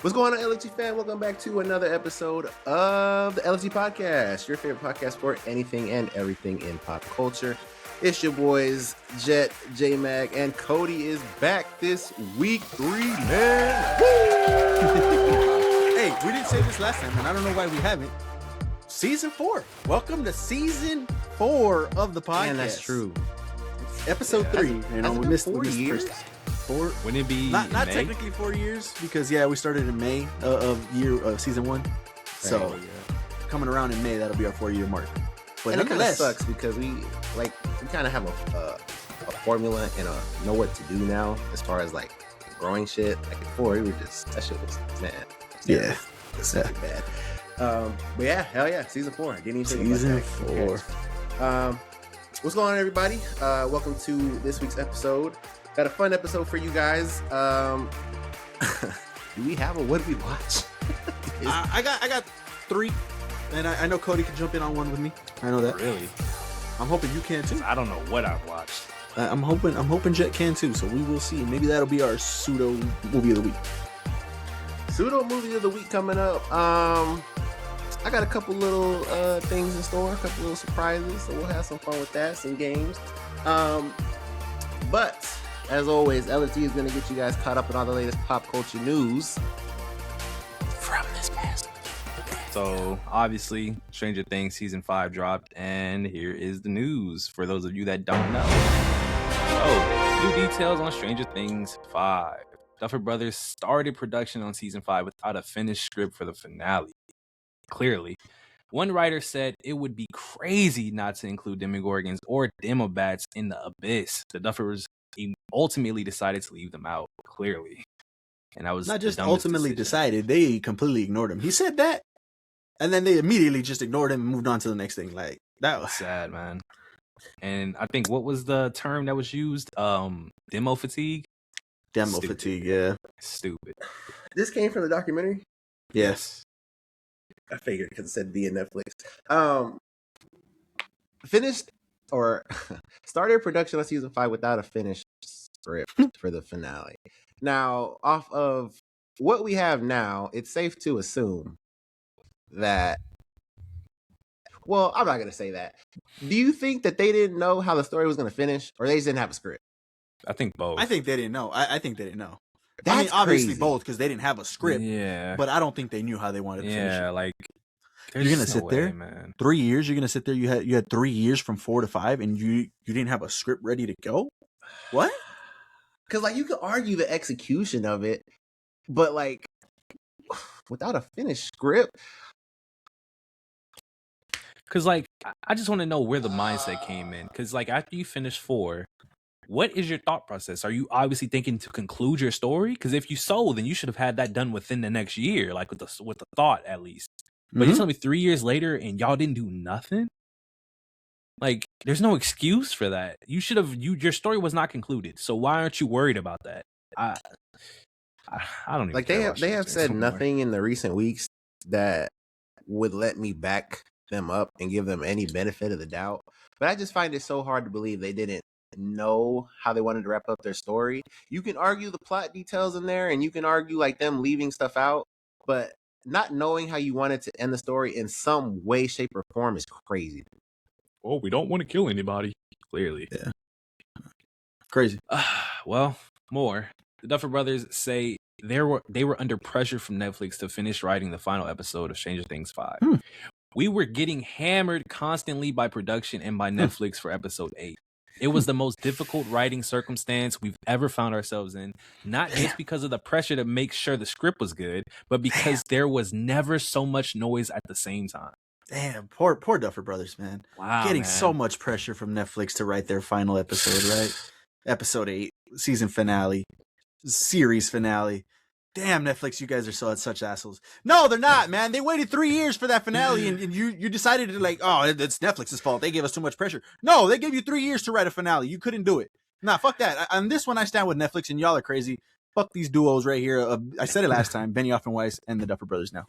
What's going on, LG fan? Welcome back to another episode of the LG Podcast, your favorite podcast for anything and everything in pop culture. It's your boys, Jet, J-Mag, and Cody is back this week 3, man. Hey, we didn't say this last time, and I don't know why we haven't. Season 4. Welcome to Season 4 of the podcast. Man, that's true. Episode 3. You know, we missed 4 years. First 4. Wouldn't it be Not May? technically 4 years because we started in May of season 1. So coming around in May, that'll be our 4-year mark. But And it kind of nonetheless, sucks because we kind of have a formula and know what to do now as far as like growing shit. Like before, we were just that shit was man. Yeah. It's really bad. But yeah, hell yeah, season 4. I didn't even think Season about that. 4. What's going on, everybody? Welcome to this week's episode. Got a fun episode for you guys. Do we have a what did we watch? I got 3, and I know Cody can jump in on one with me. I know that. Really? I'm hoping you can too. I don't know what I've watched. I'm hoping Jet can too. So we will see. Maybe that'll be our pseudo movie of the week. Pseudo movie of the week coming up. I got a couple little things in store, a couple little surprises, so we'll have some fun with that, some games. But as always, LSD is going to get you guys caught up in all the latest pop culture news from this past week. So obviously, Stranger Things season 5 dropped, and here is the news for those of you that don't know. So, new details on Stranger Things 5. Duffer Brothers started production on season 5 without a finished script for the finale. Clearly, one writer said it would be crazy not to include Demogorgons or Demobats in the abyss. The Duffers ultimately decided to leave them out, clearly. And that was Not just ultimately decided, they completely ignored him. He said that, and then they immediately just ignored him and moved on to the next thing. Like, that was sad, man. And I think, what was the term that was used? Demo fatigue? demo Stupid. fatigue, yeah. Stupid. This came from the documentary? Yes. I figured because it said via Netflix. Finished or started production on season 5 without a finished script for the finale. Now, off of what we have now, it's safe to assume that. Well, I'm not going to say that. Do you think that they didn't know how the story was going to finish, or they just didn't have a script? I think both. I think they didn't know. I think they didn't know. That's I mean, obviously crazy. both because they didn't have a script. Yeah. But I don't think they knew how they wanted to finish Yeah, it. like, You're gonna there's no sit there? way, man. 3 years, you're gonna sit there. You had 3 years from 4 to 5, and you didn't have a script ready to go. What? Because like you could argue the execution of it, but like without a finished script. Because, like, I just want to know where the mindset came in. Because, like, after you finish 4, what is your thought process? Are you obviously thinking to conclude your story? Because if you so, then you should have had that done within the next year, like with the thought at least. But you tell me 3 years later and y'all didn't do nothing? Like, there's no excuse for that. You should have. Your story was not concluded. So why aren't you worried about that? I don't even Like care they have said nothing in the recent weeks that would let me back them up and give them any benefit of the doubt. But I just find it so hard to believe they didn't know how they wanted to wrap up their story. You can argue the plot details in there, and you can argue like them leaving stuff out, but not knowing how you wanted to end the story in some way, shape, or form is crazy. Oh, we don't want to kill anybody. Clearly. Yeah. Crazy. Well, more. The Duffer Brothers say they were under pressure from Netflix to finish writing the final episode of Stranger Things 5. We were getting hammered constantly by production and by Netflix for episode 8. It was the most difficult writing circumstance we've ever found ourselves in, not just because of the pressure to make sure the script was good, but because there was never so much noise at the same time. Damn, poor Duffer Brothers, man. Wow, Getting man. so much pressure from Netflix to write their final episode, right? Episode 8, season finale, series finale. Damn, Netflix, you guys are such assholes. No, they're not, man. They waited 3 years for that finale, and you decided to like, oh, it's Netflix's fault. They gave us too much pressure. No, they gave you 3 years to write a finale. You couldn't do it. Nah, fuck that. On this one, I stand with Netflix, and y'all are crazy. Fuck these duos right here. I said it last time. Benioff and Weiss and the Duffer Brothers now.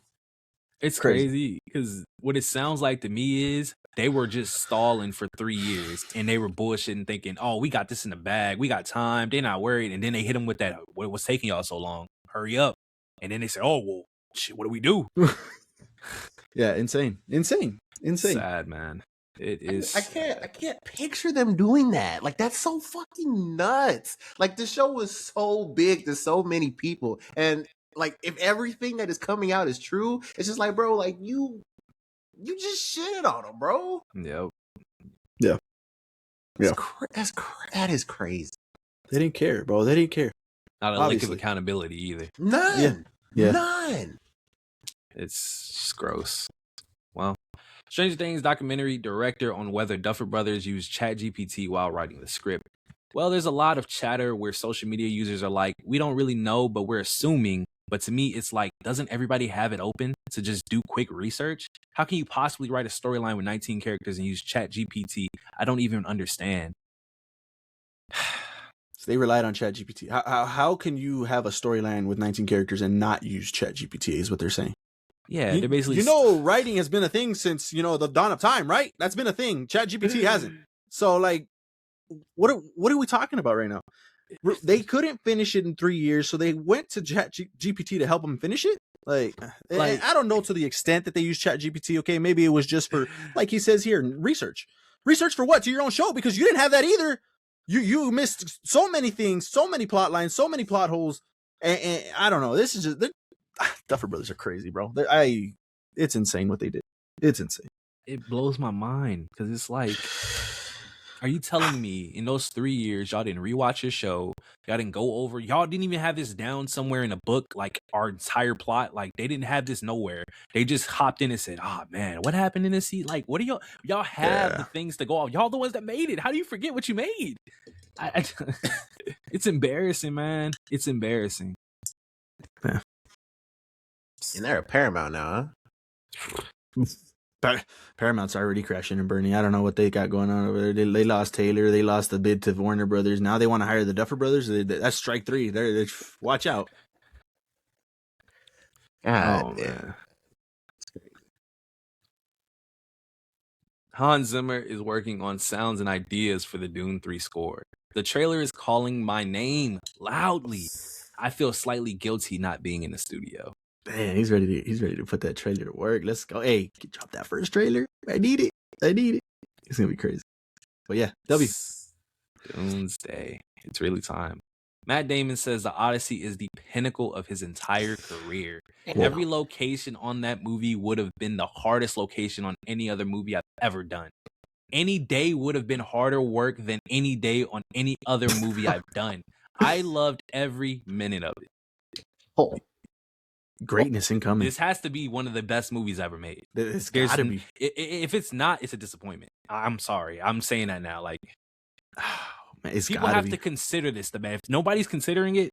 It's crazy because what it sounds like to me is they were just stalling for 3 years and they were bullshitting, thinking, oh, we got this in the bag. We got time. They're not worried. And then they hit them with that. What was taking y'all so long? Hurry up. and then they say, "Oh well, shit, what do we do?" Yeah, insane. Sad, man. It is. I can't picture them doing that. Like, that's so fucking nuts. Like, the show was so big to so many people, and like, if everything that is coming out is true, it's just like, bro, like you just shitted on them, bro. Yep. Yeah. That is crazy. They didn't care, bro. They didn't care. Not a lick of Obviously. accountability either. None. Yeah. None. It's just gross. Well, Stranger Things documentary director on whether Duffer Brothers used ChatGPT while writing the script. Well, there's a lot of chatter where social media users are like, we don't really know, but we're assuming. But to me, it's like, doesn't everybody have it open to just do quick research? How can you possibly write a storyline with 19 characters and use ChatGPT? I don't even understand. So they relied on ChatGPT. How can you have a storyline with 19 characters and not use ChatGPT is what they're saying. Yeah, they're basically... writing has been a thing since, the dawn of time, right? That's been a thing. ChatGPT hasn't. So, like, what are we talking about right now? They couldn't finish it in 3 years, so they went to ChatGPT to help them finish it. Like, I don't know to the extent that they use ChatGPT. Okay, maybe it was just for, like he says here, research. Research for what? To your own show? Because you didn't have that either. You missed so many things, so many plot lines, so many plot holes. And I don't know. This is just... Duffer Brothers are crazy, bro. It's insane what they did. It's insane. It blows my mind because it's like... Are you telling me in those 3 years, y'all didn't rewatch your show? Y'all didn't go over? Y'all didn't even have this down somewhere in a book, like our entire plot? Like, they didn't have this nowhere. They just hopped in and said, oh, man, what happened in this scene? Like, what do y'all have the things to go off? Y'all the ones that made it. How do you forget what you made? It's embarrassing, man. It's embarrassing. Yeah. And they're at Paramount now, huh? Paramount's already crashing and burning. I don't know what they got going on over there. They lost Taylor. They lost the bid to Warner Brothers. Now they want to hire the Duffer Brothers. That's strike three. They watch out. God, man. Hans Zimmer is working on sounds and ideas for the Dune 3 score. The trailer is calling my name loudly. I feel slightly guilty not being in the studio. Man, he's ready to put that trailer to work. Let's go. Hey, drop that first trailer. I need it. It's gonna be crazy. But yeah, W. Doomsday. It's really time. Matt Damon says the Odyssey is the pinnacle of his entire career. Whoa. Every location on that movie would have been the hardest location on any other movie I've ever done. Any day would have been harder work than any day on any other movie I've done. I loved every minute of it. Oh. Greatness incoming. This has to be one of the best movies ever made. It's gotta be. If it's not, it's a disappointment. I'm sorry. I'm saying that now. Like, man, it's people have to consider this. Man, if nobody's considering it,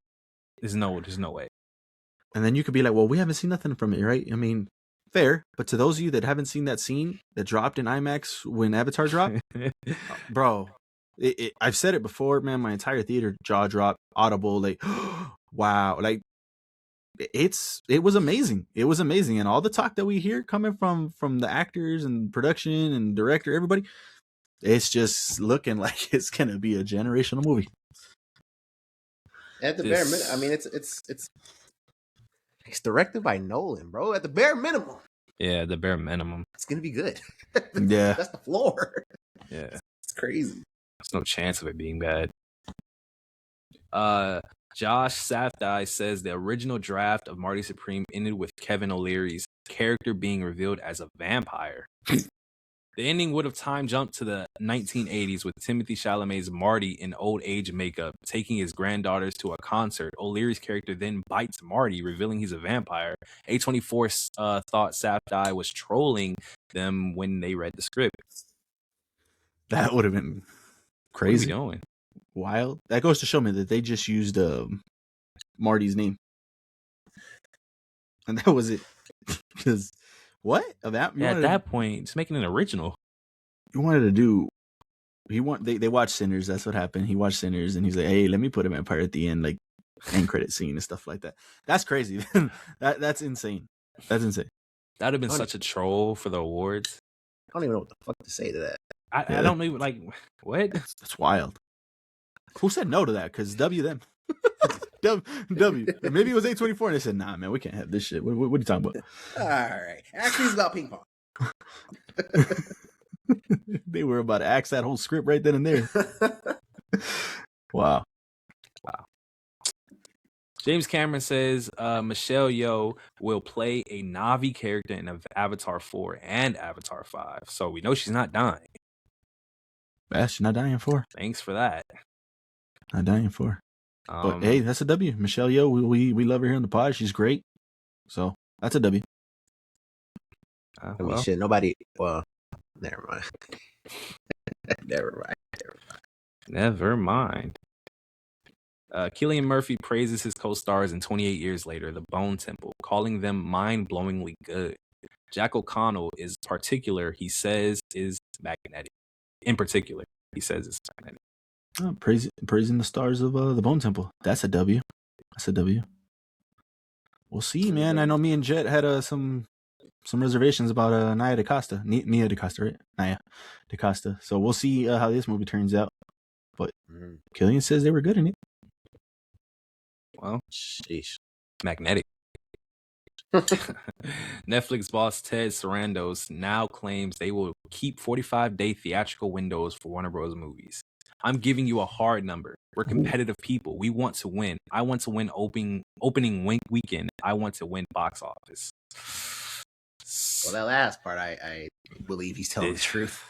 there's no way. And then you could be like, well, we haven't seen nothing from it, right? I mean, fair. But to those of you that haven't seen that scene that dropped in IMAX when Avatar dropped, bro, I've said it before, man. My entire theater jaw dropped, audible, like, wow, like. It was amazing. It was amazing. And all the talk that we hear coming from the actors and production and director, everybody, it's just looking like it's gonna be a generational movie. At the bare minimum, I mean, it's directed by Nolan, bro. At the bare minimum. Yeah, the bare minimum. It's gonna be good. Yeah, that's the floor. Yeah, it's crazy. There's no chance of it being bad. Josh Safdie says the original draft of Marty Supreme ended with Kevin O'Leary's character being revealed as a vampire. The ending would have time jumped to the 1980s with Timothy Chalamet's Marty in old age makeup, taking his granddaughters to a concert. O'Leary's character then bites Marty, revealing he's a vampire. A24 thought Safdie was trolling them when they read the script. That would have been crazy. What are we doing? Wild. That goes to show me that they just used Marty's name, and that was it. Because what about? Yeah, at that point, just making an original. You wanted to do. They watched Sinners. That's what happened. He watched Sinners, and he's like, "Hey, let me put a vampire at the end, like end credit scene and stuff like that." That's crazy. That's insane. That's insane. That'd have been such a troll for the awards. I don't even know what the fuck to say to that. I don't even like what. That's wild. Who said no to that? Because W them. W. Maybe it was A24 and they said, nah, man, we can't have this shit. What are you talking about? All right. Actually, it's about ping pong. They were about to axe that whole script right then and there. Wow. James Cameron says Michelle Yeoh will play a Na'vi character in Avatar 4 and Avatar 5. So we know she's not dying. She's not dying for. Thanks for that. Not dying for. But hey, that's a W. Michelle Yeoh, we love her here on the pod. She's great. So that's a W. I mean, shit, nobody. Well, never mind. Never mind. Cillian Murphy praises his co-stars in 28 Years Later, The Bone Temple, calling them mind-blowingly good. Jack O'Connell is particular, he says, is magnetic. In particular, he says it's magnetic. Praising the stars of The Bone Temple. That's a W. That's a W. We'll see, man. I know me and Jet had some reservations about Nia DaCosta. Nia DaCosta, right? Nia DaCosta. So we'll see how this movie turns out. But Cillian says they were good in it. Well, sheesh. Magnetic. Netflix boss Ted Sarandos now claims they will keep 45-day theatrical windows for Warner Bros. Movies. I'm giving you a hard number. We're competitive people. We want to win. I want to win opening weekend. I want to win box office. Well, that last part, I believe he's telling the truth.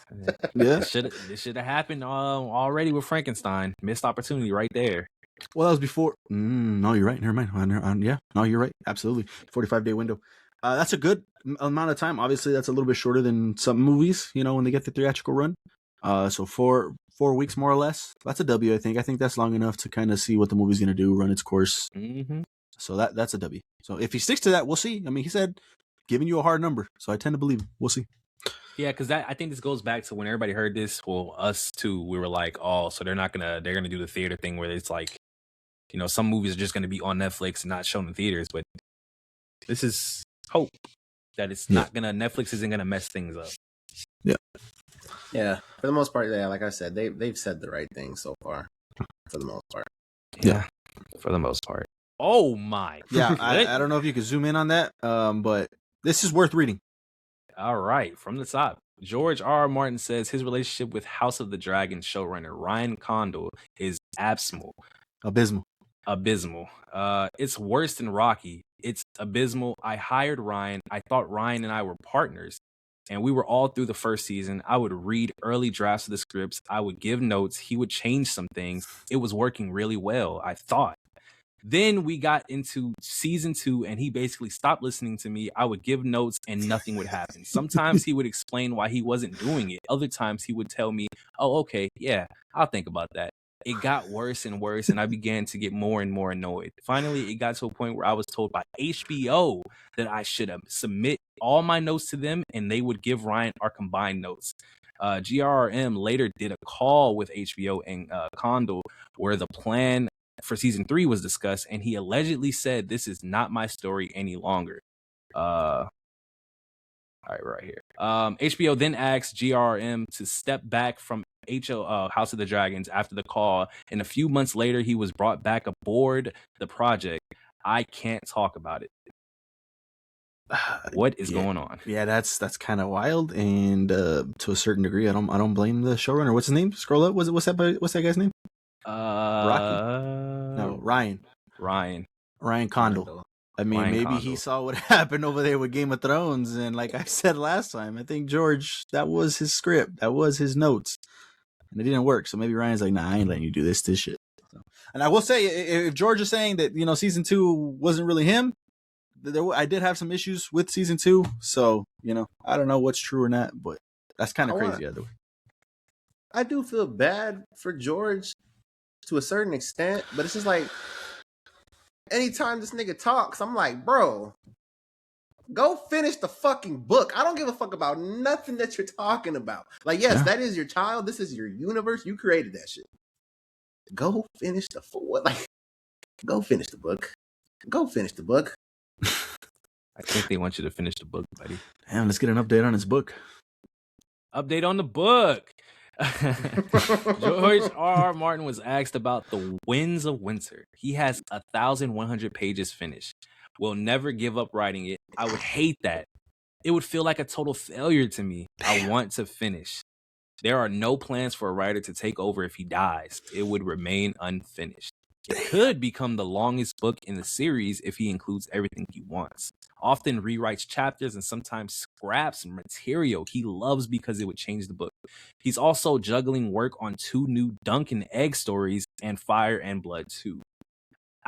Yeah, this should have happened already with Frankenstein. Missed opportunity right there. Well, that was before. No, you're right. Never mind. Yeah, no, you're right. Absolutely. 45-day window. That's a good amount of time. Obviously, that's a little bit shorter than some movies, when they get the theatrical run. So 4 weeks, more or less. That's a W, I think. I think that's long enough to kind of see what the movie's going to do, run its course. Mm-hmm. So that's a W. So if he sticks to that, we'll see. I mean, he said giving you a hard number. So I tend to believe him. We'll see. Yeah, because I think this goes back to when everybody heard this. Well, us too. We were like, oh, so they're gonna do the theater thing where it's like, some movies are just gonna be on Netflix and not shown in theaters. But this is hope that it's not gonna. Netflix isn't gonna mess things up. Yeah. For the most part, yeah. Like I said, they've said the right thing so far. For the most part. Yeah. For the most part. Oh my. Yeah. I don't know if you could zoom in on that. But this is worth reading. All right, from the top, George R.R. Martin says his relationship with House of the Dragon showrunner Ryan Condal is abysmal. It's worse than Rocky. It's abysmal. I hired Ryan. I thought Ryan and I were partners, and we were all through the first season. I would read early drafts of the scripts. I would give notes. He would change some things. It was working really well, I thought. Then we got into season 2 and he basically stopped listening to me. I would give notes and nothing would happen. Sometimes he would explain why he wasn't doing it. Other times he would tell me, oh, okay, yeah, I'll think about that. It got worse and worse and I began to get more and more annoyed. Finally, it got to a point where I was told by HBO that I should submit all my notes to them and they would give Ryan our combined notes. GRRM later did a call with HBO and Condal where the plan for season 3 was discussed, and he allegedly said, "This is not my story any longer." All right, right here. HBO then asked GRRM to step back from House of the Dragons after the call, and a few months later, he was brought back aboard the project. I can't talk about it. What is going on? Yeah, that's kind of wild, and to a certain degree, I don't blame the showrunner. What's his name? Scroll up. What's that guy's name? Rocky. No, Ryan Condal. I mean, Ryan maybe Condal. he saw what happened over there with Game of Thrones, and like I said last time, I think George, that was his script, that was his notes, and it didn't work. So maybe Ryan's like, nah, I ain't letting you do this shit. So, and I will say, if George is saying that season 2 wasn't really him, I did have some issues with season 2. So I don't know what's true or not, but that's kind of crazy either way. I do feel bad for George to a certain extent, but it's just like anytime this nigga talks, I'm like, bro, go finish the fucking book. I don't give a fuck about nothing that you're talking about. Like, yes, that is your child. This is your universe. You created that shit. Go finish the go finish the book. Go finish the book. I think they want you to finish the book, buddy. Damn, let's get an update on his book. Update on the book. George R.R. Martin was asked about the Winds of Winter. He has 1,100 pages finished. Will never give up writing it. I would hate that. It would feel like a total failure to me. I want to finish. There are no plans for a writer to take over if he dies. It would remain unfinished. It could become the longest book in the series if he includes everything he wants. Often rewrites chapters and sometimes scraps material he loves because it would change the book. He's also juggling work on 2 new Dunk and Egg stories and Fire and Blood 2.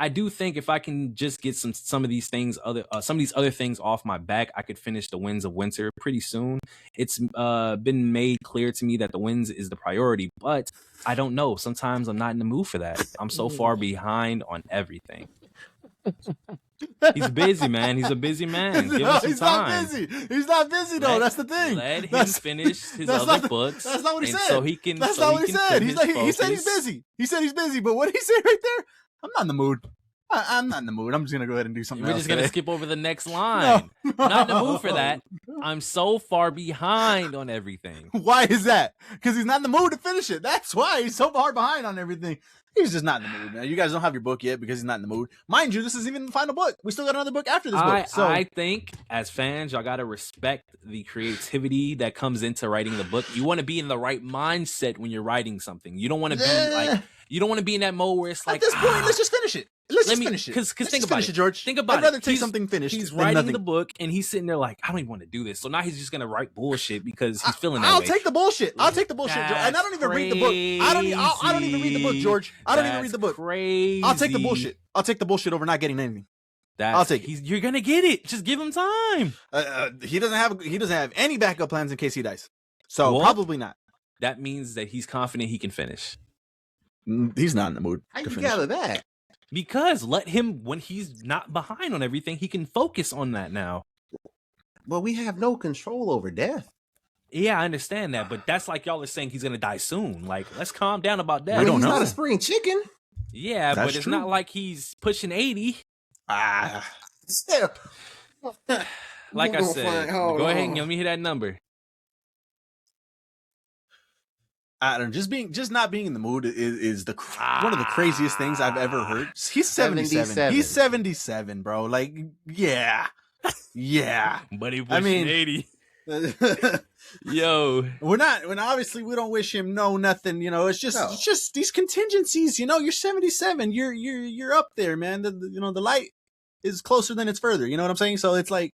I do think if I can just get some of these things other things off my back, I could finish the Winds of Winter pretty soon. It's been made clear to me that the Winds is the priority, but I don't know. Sometimes I'm not in the mood for that. I'm so far behind on everything. He's busy, man. He's a busy man. Give him some time. Not busy. He's not busy though. That's the thing. Let him finish his other books. That's not what he said. So he can. That's so not what he said. He said he's busy. He said he's busy. But what did he say right there? I'm not in the mood. I'm not in the mood. I'm just gonna go ahead and do something. We're just gonna skip over the next line. No. I'm not in the mood for that. I'm so far behind on everything. Why is that? Because he's not in the mood to finish it. That's why he's so far behind on everything. He's just not in the mood, man. You guys don't have your book yet because he's not in the mood. Mind you, this isn't even the final book. We still got another book after this book. So I think as fans, y'all gotta respect the creativity that comes into writing the book. You want to be in the right mindset when you're writing something. You don't want to be like. You don't want to be in that mode where it's like, at this point, let's just finish it. Let's just finish it. Because think about it, George. Think about it. I'd rather take something finished. He's than writing nothing. the book, and he's sitting there like, I don't even want to do this. So now he's just gonna write bullshit because he's feeling that I'll way. take the bullshit. I'll take the bullshit, George. And I don't even read the book. I don't even read the book, George. I don't even read the book. Crazy. I'll take the bullshit. I'll take the bullshit over not getting anything. I'll take it. You're gonna get it. Just give him time. He doesn't have any backup plans in case he dies. So probably not. That means that he's confident he can finish. He's not in the mood. How you gather that? Because let him, when he's not behind on everything, he can focus on that now. Well, we have no control over death. Yeah, I understand that, but that's like y'all are saying he's gonna die soon. Like, let's calm down about that. We don't know. He's not a spring chicken. Yeah, that's but it's true. not like he's pushing 80. Still. Like I said, go ahead and let me hear that number. I don't know, just not being in the mood is one of the craziest things I've ever heard. He's 77. He's 77, bro. Like, yeah. But he pushing 80. Yo, obviously we don't wish him nothing. You know, it's just these contingencies. You know, you're 77. You're up there, man. The light is closer than it's further. You know what I'm saying? So it's like,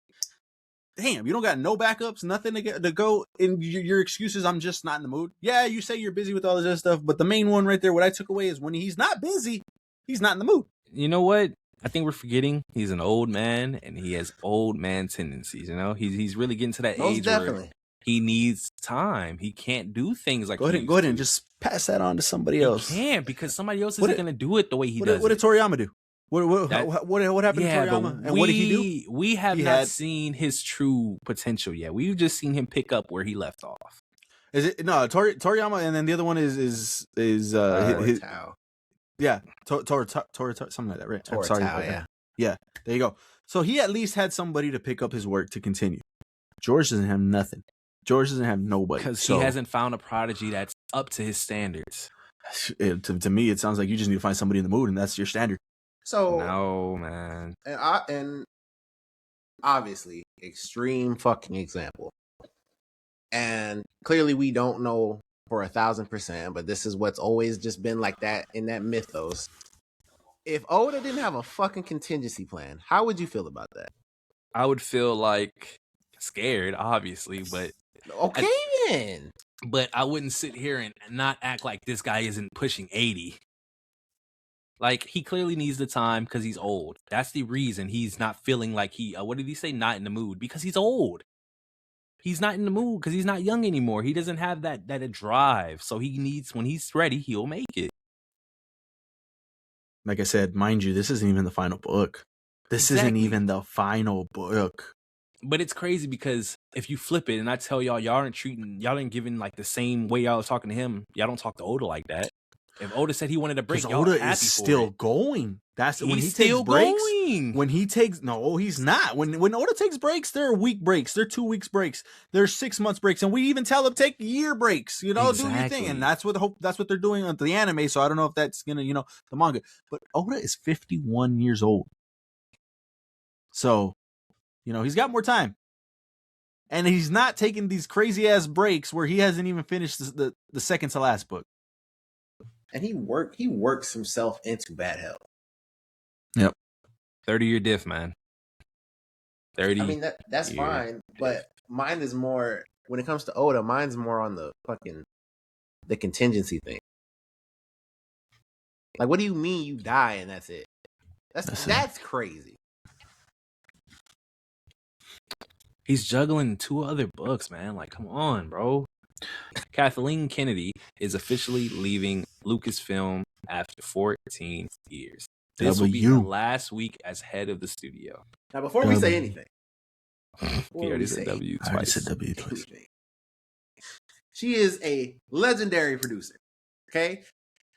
damn, you don't got no backups, nothing to go. And your excuses, I'm just not in the mood. Yeah, you say you're busy with all this other stuff, but the main one right there, what I took away is when he's not busy, he's not in the mood. You know what? I think we're forgetting he's an old man and he has old man tendencies. You know, he's really getting to that age where he needs time. He can't do things like go ahead and just pass that on to somebody else. He can't, because somebody else isn't going to do it the way he does. What did Toriyama do? What happened to Toriyama? And what did he do? We have not seen his true potential yet. We've just seen him pick up where he left off. Is it Toriyama, and then the other one is Tao. Yeah, something like that, right? Tao, sorry, yeah. There you go. So he at least had somebody to pick up his work to continue. George doesn't have nothing. George doesn't have nobody because he hasn't found a prodigy that's up to his standards. To me, it sounds like you just need to find somebody in the mood, and that's your standard. So no, man, and obviously extreme fucking example, and clearly we don't know for 1,000%, but this is what's always just been like that in that mythos. If Oda didn't have a fucking contingency plan, how would you feel about that? I would feel like scared, obviously, but okay then. But I wouldn't sit here and not act like this guy isn't pushing 80. Like, he clearly needs the time because he's old. That's the reason he's not feeling like what did he say? Not in the mood. Because he's old. He's not in the mood because he's not young anymore. He doesn't have that drive. So he needs, when he's ready, he'll make it. Like I said, mind you, this isn't even the final book. This isn't even the final book. But it's crazy because if you flip it and I tell y'all aren't giving like the same way y'all are talking to him. Y'all don't talk to Oda like that. If Oda said he wanted a break, Because y'all Oda happy is for still it. going. That's when he He's takes still breaks. going. When he takes he's not. When Oda takes breaks, there are week breaks. There are 2 weeks breaks. There's 6 months breaks, and we even tell him take year breaks. You know, do your thing, and that's what they're doing on the anime. So I don't know if that's gonna the manga, but Oda is 51 years old, so he's got more time, and he's not taking these crazy ass breaks where he hasn't even finished the second to last book. And he works himself into bad health. Yep. 30-year diff, man. 30. I mean that's fine, but mine is more when it comes to Oda. Mine's more on the contingency thing. Like, what do you mean you die and that's it? That's crazy. He's juggling 2 other books, man. Like, come on, bro. Kathleen Kennedy is officially leaving Lucasfilm after 14 years. This will be her last week as head of the studio. Now, before we say anything, he already said W twice. I already said W twice. She is a legendary producer. Okay,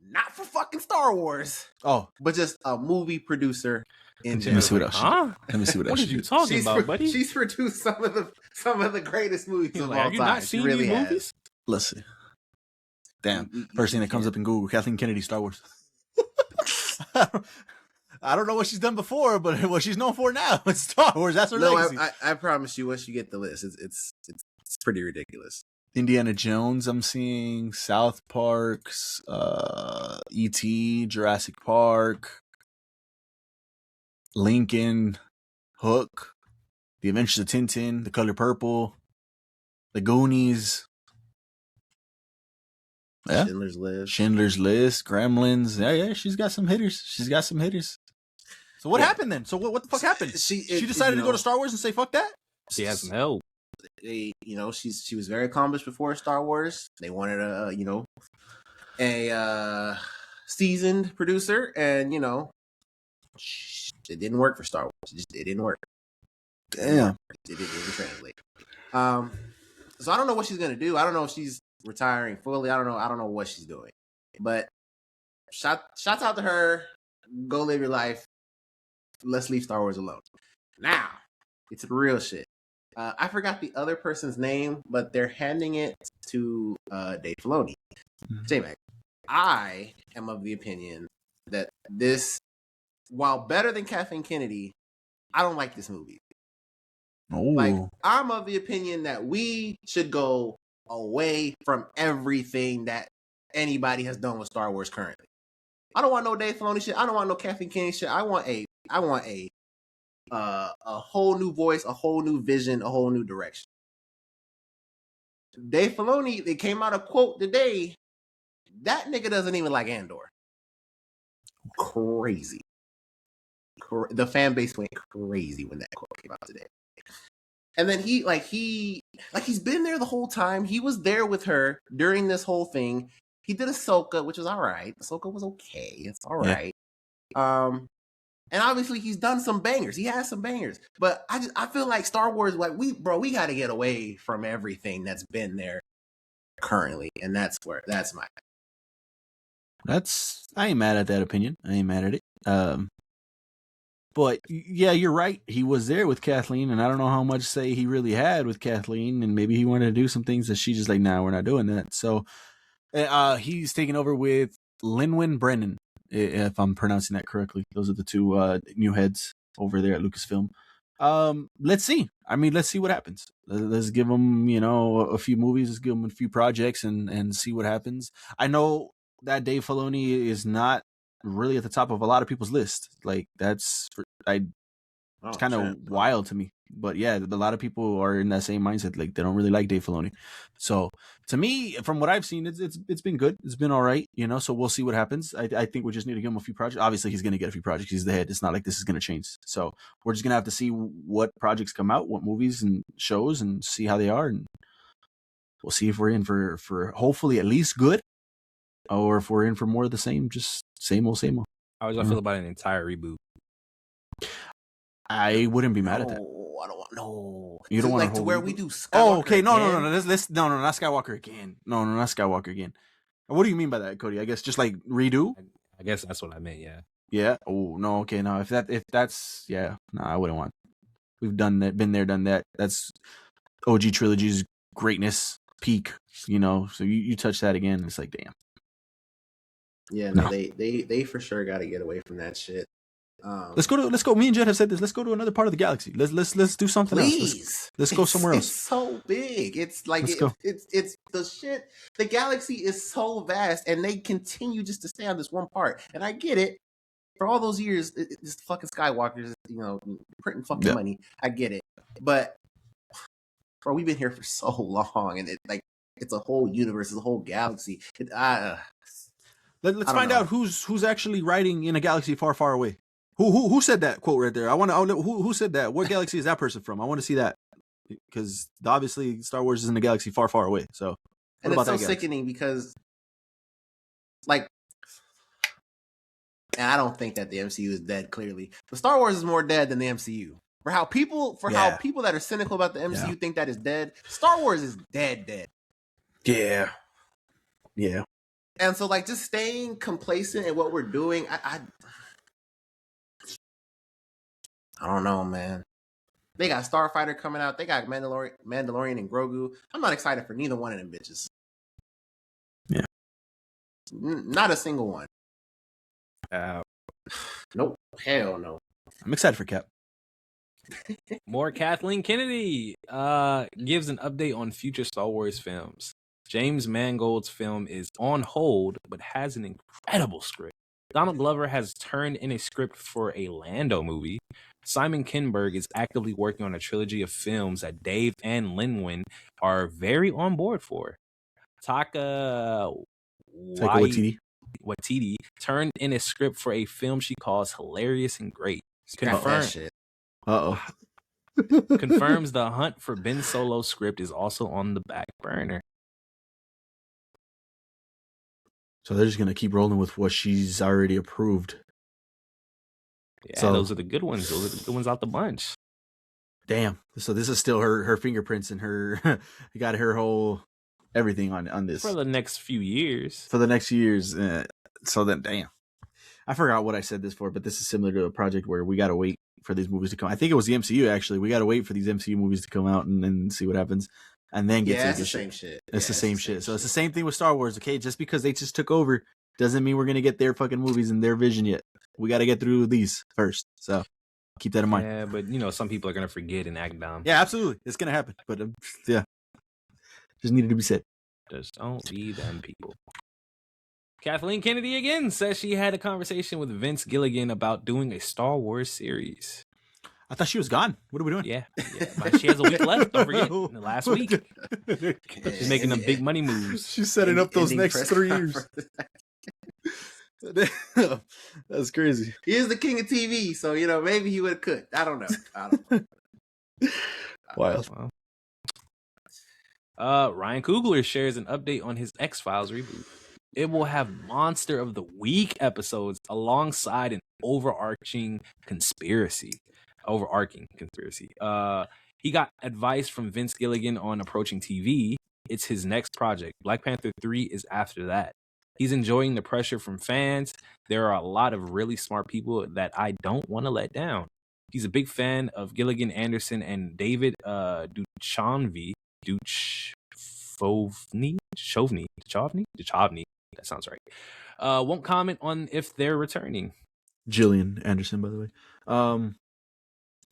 not for fucking Star Wars. Oh, but just a movie producer. Let me see what else. Let me see what else. What are you talking about, buddy? She's produced some of the greatest movies of all time. Have you not seen these movies? Let's see. Damn. First thing that comes up in Google: Kathleen Kennedy, Star Wars. I don't know what she's done before, but what she's known for now is Star Wars. That's her legacy. I promise you, once you get the list, it's pretty ridiculous. Indiana Jones, I'm seeing South Park, E.T., Jurassic Park, Lincoln, Hook, The Adventures of Tintin, The Color Purple, The Goonies. Yeah. Schindler's List, Gremlins. Yeah, she's got some hitters. So what happened then? So what the fuck happened? She decided to go to Star Wars and say fuck that? She has some help. She was very accomplished before Star Wars. They wanted a seasoned producer, and it didn't work for Star Wars. It didn't work. Damn. It didn't translate. So I don't know what she's gonna do. I don't know if she's retiring fully. I don't know what she's doing. But shouts out to her. Go live your life. Let's leave Star Wars alone. Now, it's the real shit. I forgot the other person's name, but they're handing it to Dave Filoni. J-Mac, I am of the opinion that this, while better than Kathleen Kennedy, I don't like this movie. Oh. Like, I'm of the opinion that we should go away from everything that anybody has done with Star Wars currently. I don't want no Dave Filoni shit. I don't want no Kathleen Kennedy shit. I want a whole new voice, a whole new vision, a whole new direction. Dave Filoni, they came out a quote today. That nigga doesn't even like Andor. Crazy. The fan base went crazy when that quote came out today. And then he's been there the whole time. He was there with her during this whole thing. He did Ahsoka, which was all right. Ahsoka was okay. It's all right. Yeah. And obviously he's done some bangers. He has some bangers. But I feel like Star Wars, like we got to get away from everything that's been there currently. And that's my. I ain't mad at that opinion. I ain't mad at it. But yeah, you're right. He was there with Kathleen, and I don't know how much say he really had with Kathleen, and maybe he wanted to do some things that she just like, nah, we're not doing that. So he's taking over with Lin-Wen Brennan, if I'm pronouncing that correctly. Those are the two new heads over there at Lucasfilm. Let's see. Let's see what happens. Let's give them, a few movies. Let's give them a few projects and see what happens. I know that Dave Filoni is not really at the top of a lot of people's list. Like it's kind of wild to me. But yeah, a lot of people are in that same mindset. Like they don't really like Dave Filoni. So to me, from what I've seen, it's been good. It's been all right. So we'll see what happens. I think we just need to give him a few projects. Obviously, he's going to get a few projects. He's the head. It's not like this is going to change. So we're just going to have to see what projects come out, what movies and shows, and see how they are. And we'll see if we're in for hopefully at least good, or if we're in for more of the same, just same old, same old. How would y'all feel about an entire reboot? I wouldn't be mad at that. I don't want no. You don't want to where we do. Skywalker not Skywalker again. No, not Skywalker again. What do you mean by that, Cody? I guess just like redo. I guess that's what I meant. Yeah. Yeah. Oh no. Okay. No. If that's yeah. No, I wouldn't want. We've done that. Been there. Done that. That's OG trilogy's greatness peak. You know. So you touch that again, it's like damn. Yeah. No. They for sure got to get away from that shit. Let's go. Me and Jed have said this. Let's go to another part of the galaxy. Let's do something else. Let's go somewhere else. It's so big. It's like it's the shit. The galaxy is so vast, and they continue just to stay on this one part. And I get it. For all those years, it's fucking Skywalkers, you know, printing fucking money. I get it, but bro, we've been here for so long, and it's a whole universe, it's a whole galaxy. Let's find out who's actually riding in a galaxy far, far away. Who said that quote right there? I want to. Who said that? What galaxy is that person from? I want to see that because obviously Star Wars is in a galaxy far, far away. So, and it's so sickening because, like, and I don't think that the MCU is dead. Clearly, but Star Wars is more dead than the MCU. How people that are cynical about the MCU think that is dead, Star Wars is dead. Yeah. And so, like, just staying complacent in what we're doing, I don't know, man. They got Starfighter coming out. They got Mandalorian and Grogu. I'm not excited for neither one of them bitches. Yeah. Not a single one. Nope. Hell no. I'm excited for Cap. More Kathleen Kennedy gives an update on future Star Wars films. James Mangold's film is on hold, but has an incredible script. Donald Glover has turned in a script for a Lando movie. Simon Kinberg is actively working on a trilogy of films that Dave and Linwin are very on board for. Taika Waititi turned in a script for a film she calls Hilarious and Great. Confirms the hunt for Ben Solo's script is also on the back burner. So they're just going to keep rolling with what she's already approved. Yeah, so, those are the good ones. Those are the good ones out the bunch. Damn. So this is still her fingerprints and her, you got her whole everything on this. For the next few years. So then, damn. I forgot what I said this for, but this is similar to a project where we got to wait for these movies to come. I think it was the MCU, actually. We got to wait for these MCU movies to come out and then see what happens. And then get to the same shit. It's the same shit. So it's the same thing with Star Wars, okay? Just because they just took over doesn't mean we're going to get their fucking movies and their vision yet. We got to get through these first. So keep that in mind. Yeah, but some people are going to forget and act dumb. Yeah, absolutely. It's going to happen. But yeah, just needed to be said. Just don't be them people. Kathleen Kennedy again says she had a conversation with Vince Gilligan about doing a Star Wars series. I thought she was gone. What are we doing? Yeah. But she has a week left. Don't forget. In the last week. She's making them big money moves. She's setting up those next 3 years. That's crazy. He is the king of TV, so maybe he would have cooked. I don't know. Wild. Ryan Coogler shares an update on his X-Files reboot. It will have Monster of the Week episodes alongside an overarching conspiracy. He got advice from Vince Gilligan on approaching TV. It's his next project. Black Panther 3 is after that. He's enjoying the pressure from fans. There are a lot of really smart people that I don't want to let down. He's a big fan of Gilligan, Anderson, and David Duchovny. That sounds right. Won't comment on if they're returning. Gillian Anderson, by the way.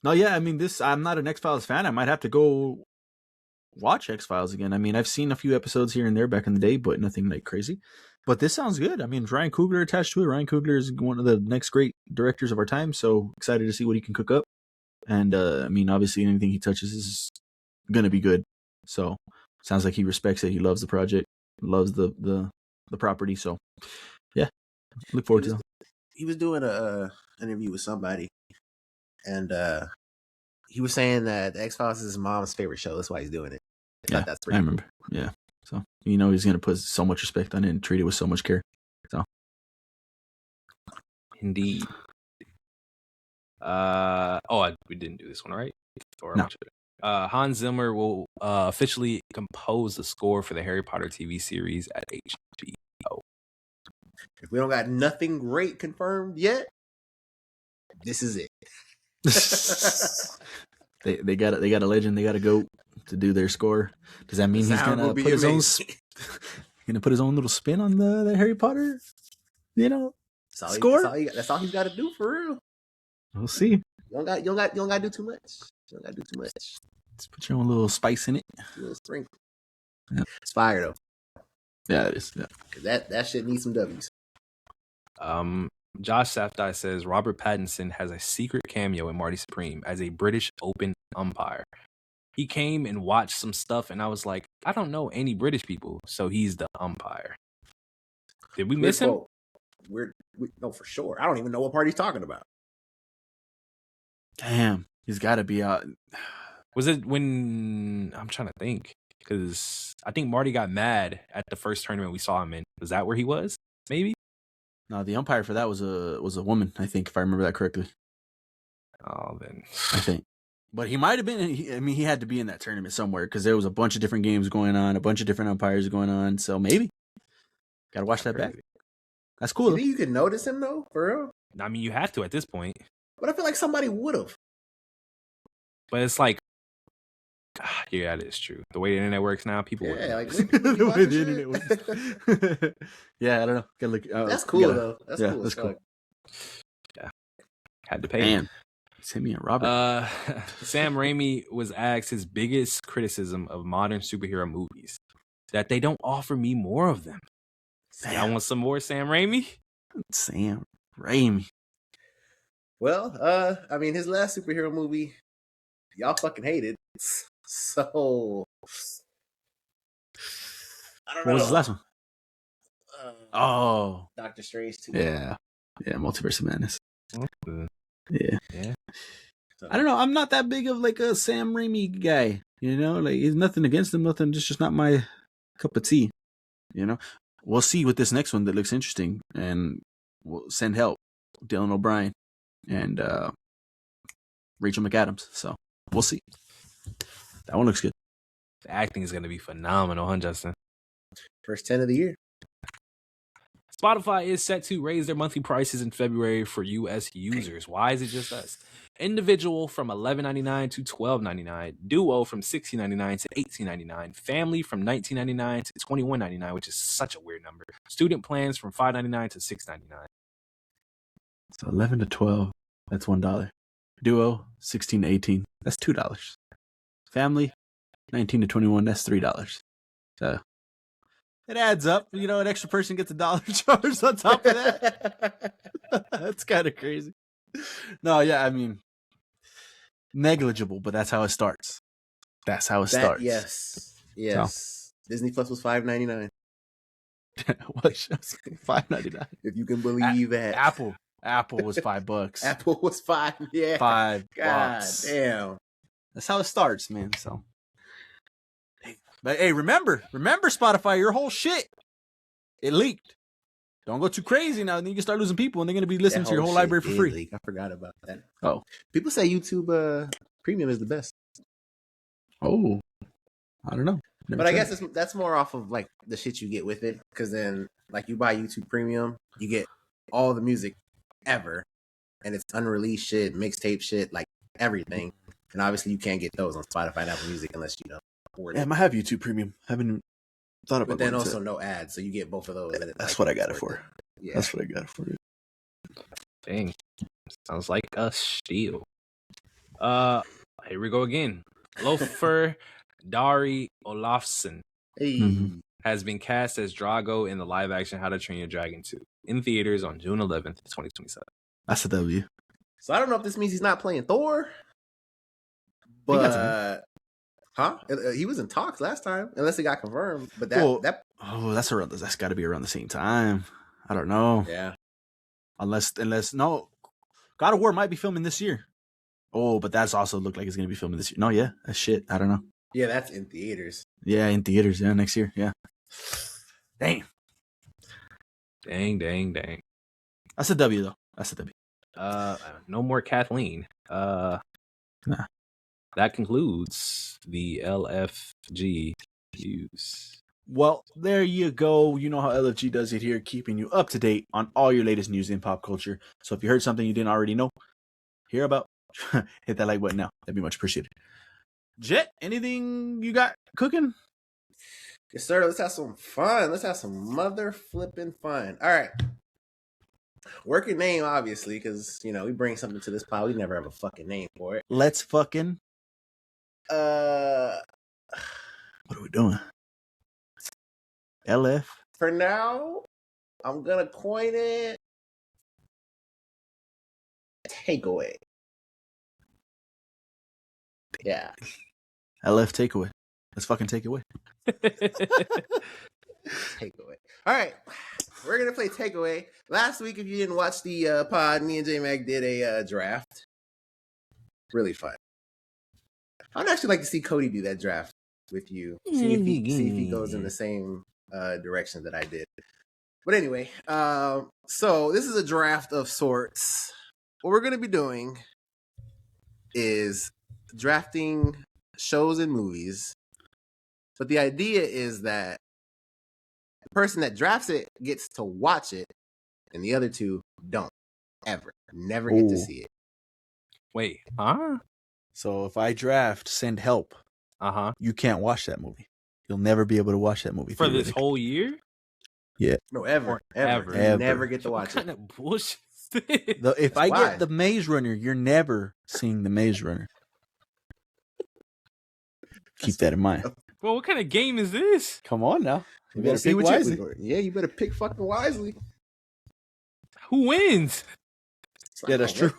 No, yeah, I mean, I'm not an X-Files fan. I might have to go watch X-Files again. I mean, I've seen a few episodes here and there back in the day, but nothing like crazy. But this sounds good. I mean, Ryan Coogler attached to it. Ryan Coogler is one of the next great directors of our time, so excited to see what he can cook up. And, I mean, obviously anything he touches is going to be good. So, sounds like he respects it. He loves the project, loves the property. So, yeah, look forward to it. He was doing an interview with somebody. And he was saying that the X-Files is his mom's favorite show. That's why he's doing it. Yeah, that's pretty cool. Yeah. So, he's going to put so much respect on it and treat it with so much care. So, indeed. We didn't do this one, right? No. Hans Zimmer will officially compose the score for the Harry Potter TV series at HBO. If we don't got nothing great confirmed yet, this is it. they got a legend. They got a goat to do their score. Does that mean he's gonna put his own? Gonna put his own little spin on the Harry Potter? You know, score. That's all he's got to do for real. We'll see. You don't got to do too much. You don't got to do too much. Just put your own little spice in it. A little sprinkle. Yeah. It's fire though. Yeah, it is. Yeah. Cause that shit needs some W's. Josh Safdie says Robert Pattinson has a secret cameo in Marty Supreme as a British Open umpire. He came and watched some stuff, and I was like, I don't know any British people, so he's the umpire. Did we miss him? No, for sure. I don't even know what part he's talking about. Damn, he's got to be out. Was it when I'm trying to think? Because I think Marty got mad at the first tournament we saw him in. Was that where he was? Maybe. No, the umpire for that was a woman. I think, if I remember that correctly. Oh, then I think. But he might have been. He had to be in that tournament somewhere because there was a bunch of different games going on, a bunch of different umpires going on. So maybe gotta watch that back. That's cool. You think you could notice him though, for real? I mean, you have to at this point. But I feel like somebody would have. But it's like, yeah, that is true. The way the internet works now, people would. Yeah, like the way the internet works. Yeah, I don't know. Gotta look. That's cool though. That's cool. That's cool. Yeah, had to pay. Man, send me a Robert. Sam Raimi was asked his biggest criticism of modern superhero movies: that they don't offer me more of them. I want some more Sam Raimi. Sam Raimi. Well, I mean, his last superhero movie, y'all fucking hated. So I don't know. What was his last one? Doctor Strange 2. Yeah, Multiverse of Madness. Yeah. So, I don't know. I'm not that big of like a Sam Raimi guy. You know, like he's nothing against him, nothing. Just not my cup of tea. You know, we'll see with this next one that looks interesting, and we'll send help, Dylan O'Brien and Rachel McAdams. So we'll see. That one looks good. The acting is going to be phenomenal, huh, Justin? First 10 of the year. Spotify is set to raise their monthly prices in February for U.S. users. Why is it just us? Individual from $11.99 to $12.99. Duo from $16.99 to $18.99. Family from $19.99 to $21.99, which is such a weird number. Student plans from $5.99 to $6.99. So 11 to 12, that's $1. Duo, 16 to 18, that's $2. Family, 19 to 21, that's $3. So it adds up. You know, an extra person gets $1 charged on top of that. That's kind of crazy. No, yeah, I mean, negligible, but that's how it starts. That's how it starts. Yes. So. Disney Plus was $5.99. What? $5.99. If you can believe that. Apple was $5. Apple was $5. Yeah. $5. God damn. That's how it starts, man. So, but hey, remember, Spotify, your whole shit, it leaked. Don't go too crazy now. Then you can start losing people, and they're going to be listening to your whole library for free. Leak. I forgot about that. Oh, people say YouTube Premium is the best. Oh, I don't know. But I guess that's more off of like the shit you get with it, because then like you buy YouTube Premium, you get all the music ever, and it's unreleased shit, mixtape shit, like everything. And obviously, you can't get those on Spotify and Apple Music unless you know. I have YouTube Premium. Haven't thought about. But then also no ads, so you get both of those. And that's what I got it for. Yeah. That's what I got it for. Dang, sounds like a steal. Here we go again. Lofer Dari Olafsson has been cast as Drago in the live-action How to Train Your Dragon 2 in theaters on June 11th, 2027. That's a W. So I don't know if this means he's not playing Thor, but he was in talks last time, unless it got confirmed. But that's got to be around the same time. I don't know. Yeah. Unless no, God of War might be filming this year. Oh, but that's also looked like it's gonna be filming this year. No, yeah, that's shit. I don't know. Yeah, that's in theaters. Yeah, in theaters. Yeah, next year. Yeah. Dang. That's a W though. That's a W. No more Kathleen. Nah. That concludes the LFG news. Well, there you go. You know how LFG does it here, keeping you up to date on all your latest news in pop culture. So if you heard something you didn't already know, hear about, hit that like button now. That'd be much appreciated. Jet, anything you got cooking? Yes, sir. Let's have some fun. Let's have some mother flipping fun. All right. Working name, obviously, because we bring something to this pod. We never have a fucking name for it. Let's fucking. What are we doing? LF. For now, I'm gonna coin it takeaway. Yeah. LF takeaway. Let's fucking take away. Takeaway. All right. We're going to play takeaway. Last week, if you didn't watch the pod, me and J-Mac did a draft. Really fun. I'd actually like to see Cody do that draft with you. See if he goes in the same direction that I did. But anyway, so this is a draft of sorts. What we're going to be doing is drafting shows and movies. But the idea is that the person that drafts it gets to watch it, and the other two don't. Never get to see it. Wait, huh? So if I draft Send Help, you can't watch that movie. You'll never be able to watch that movie. For this whole year? Yeah. No, ever. Never get to watch it. What kind of bullshit is this? If I get the Maze Runner, you're never seeing the Maze Runner. Keep that in mind. Well, what kind of game is this? Come on now. You better pick wisely. Yeah, you better pick fucking wisely. Who wins? Yeah, that's true.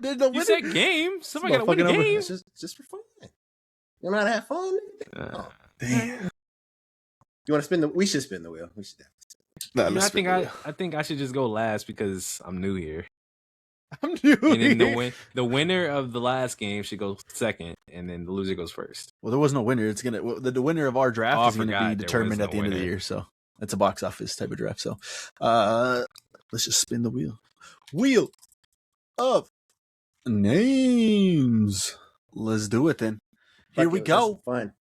There's no winner. You said game. Somebody gotta win a game. Just for fun. You know how to have fun? Damn. You want to spin the? We should spin the wheel. We should. I think I should just go last because I'm new here. I'm new and then the winner of the last game should go second, and then the loser goes first. Well, there was no winner. It's the winner of our draft is going to be determined at the end of the year. So it's a box office type of draft. So let's just spin the wheel. Wheel of names. Let's do it then. Here we go. Fun.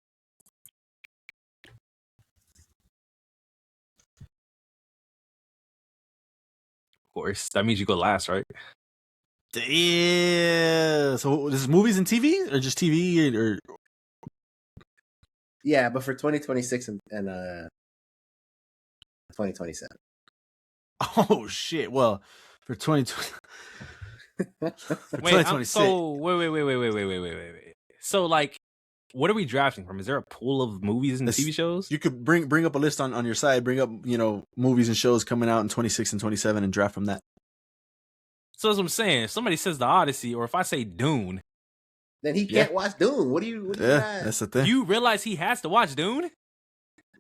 Of course, that means you go last, right? Yeah. So this is movies and TV, or just TV, or? Yeah, but for 2026 and 2027. Oh shit! Well, for 2020. Wait. So, like, what are we drafting from? Is there a pool of movies and TV shows? You could bring up a list on your side. Bring up movies and shows coming out in 26 and 27, and draft from that. So that's what I'm saying. If somebody says The Odyssey, or if I say Dune, then he can't watch Dune. What do you? That's the thing. You realize he has to watch Dune,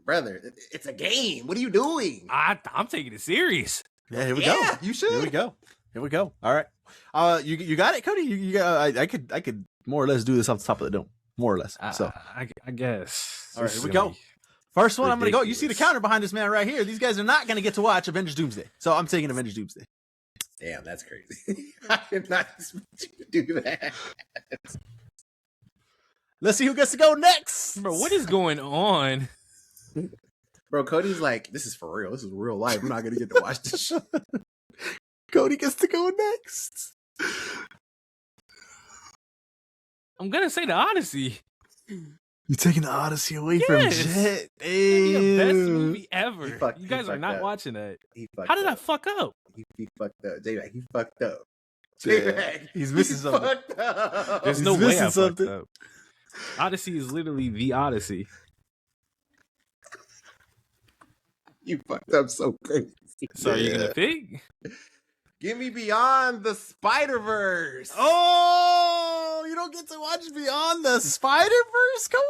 brother. It's a game. What are you doing? I'm taking it serious. Yeah, here we go. You should. Here we go. All right. You got it, Cody. You got. I could more or less do this off the top of the dome. More or less. So I guess. All right, here we go. First one, I'm going to go. You see the counter behind this man right here. These guys are not going to get to watch Avengers Doomsday. So I'm taking Avengers Doomsday. Damn, that's crazy. I did not expect you to do that. Let's see who gets to go next. Bro, what is going on? Bro, Cody's like, this is for real. This is real life. I'm not going to get to watch this shit. Cody gets to go next. I'm going to say The Odyssey. You're taking The Odyssey away from Jet. The best movie ever. You guys are not watching that. How did I fuck up? He fucked up. J-Mac, he fucked up. J-Mac, he's missing something. There's no way I fucked up. Odyssey is literally the Odyssey. You fucked up so crazy. So are you going to pick? Give me Beyond the Spider-Verse. Oh, you don't get to watch Beyond the Spider-Verse, Cody?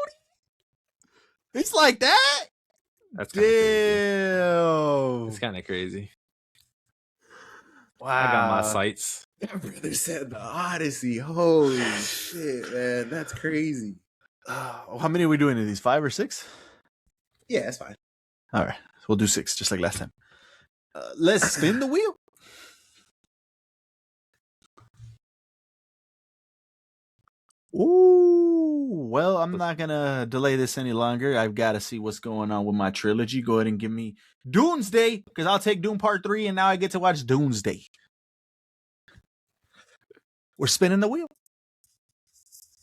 It's like that? That's damn. Crazy. It's kind of crazy. Wow. I got my sights. That brother said The Odyssey. Holy shit, man. That's crazy. How many are we doing of these? 5 or 6? Yeah, that's fine. All right. We'll do 6, just like last time. Let's spin the wheel. Ooh. well, I'm not gonna delay this any longer. I've got to see what's going on with my trilogy. Go ahead and give me Doomsday, because I'll take Doom Part 3, and now I get to watch Doomsday. We're spinning the wheel.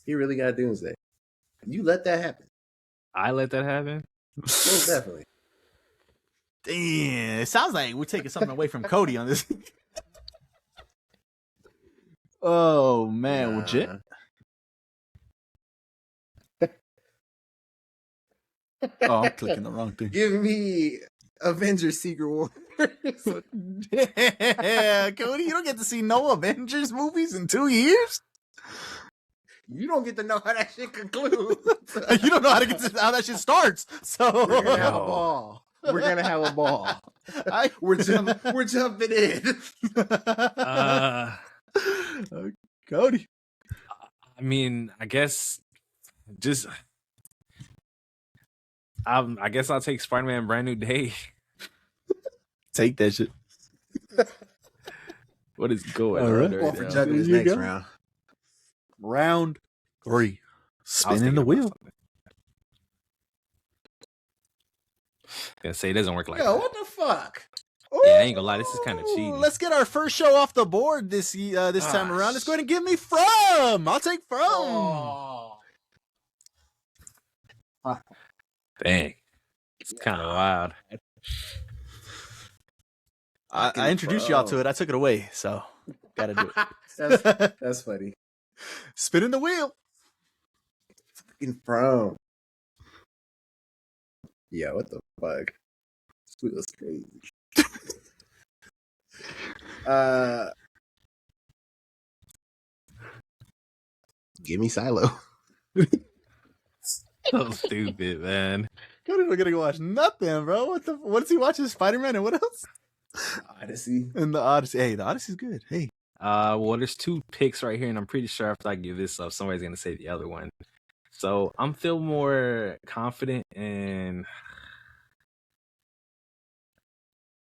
He really got Doomsday. You let that happen. I let that happen. Most definitely. Damn, it sounds like we're taking something away from Cody on this. Oh man, Nah. legit. Oh, I'm clicking the wrong thing. Give me Avengers Secret Wars. Yeah, Cody, you don't get to see no Avengers movies in 2 years. You don't get to know how that shit concludes. You don't know how that shit starts. So We're gonna have a ball. We're gonna have a ball. We're jumping in. Cody. I mean, I guess just I guess I'll take Spider-Man Brand New Day. Take that shit. What is going All on right. right Going for now? jugglers There you next go. round. Round 3. I was Spinning thinking the about wheel. something. Gonna say it doesn't work like Yo, that. what the fuck? Yeah, I ain't gonna lie, this is kind of Ooh, cheating. Let's get our first show off the board this time around. Let's go ahead and give me From. I'll take From. Oh. Dang, it's kind of wild. I introduced y'all to it. I took it away, so gotta do it. That's funny. Spinning the wheel. Fucking From. Yeah, what the fuck? This was crazy. Give me Silo. So stupid, man. Cody's not gonna go watch nothing, bro. What is he watching? Spider-Man and what else? Odyssey. And the Odyssey. Hey, the Odyssey's good. Hey. Well, there's 2 picks right here, and I'm pretty sure after I give this up, somebody's gonna say the other one. So I'm feel more confident, and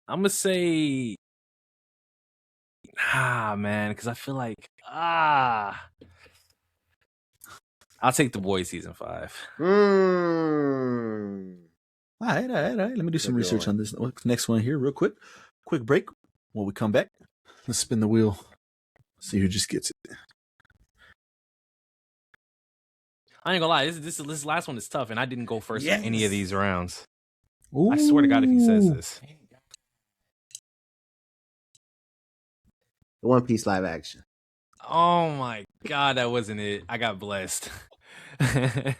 I'm gonna say, man, because I feel like I'll take The Boys season 5. All right. Let me do some Good research one. on this next one here real quick. Quick break. When we come back, let's spin the wheel. See who just gets it. I ain't gonna lie, this last one is tough, and I didn't go first in any Yes. of these rounds. I swear to God, if he says this. The One Piece live action. Oh my God, that wasn't it. I got blessed. I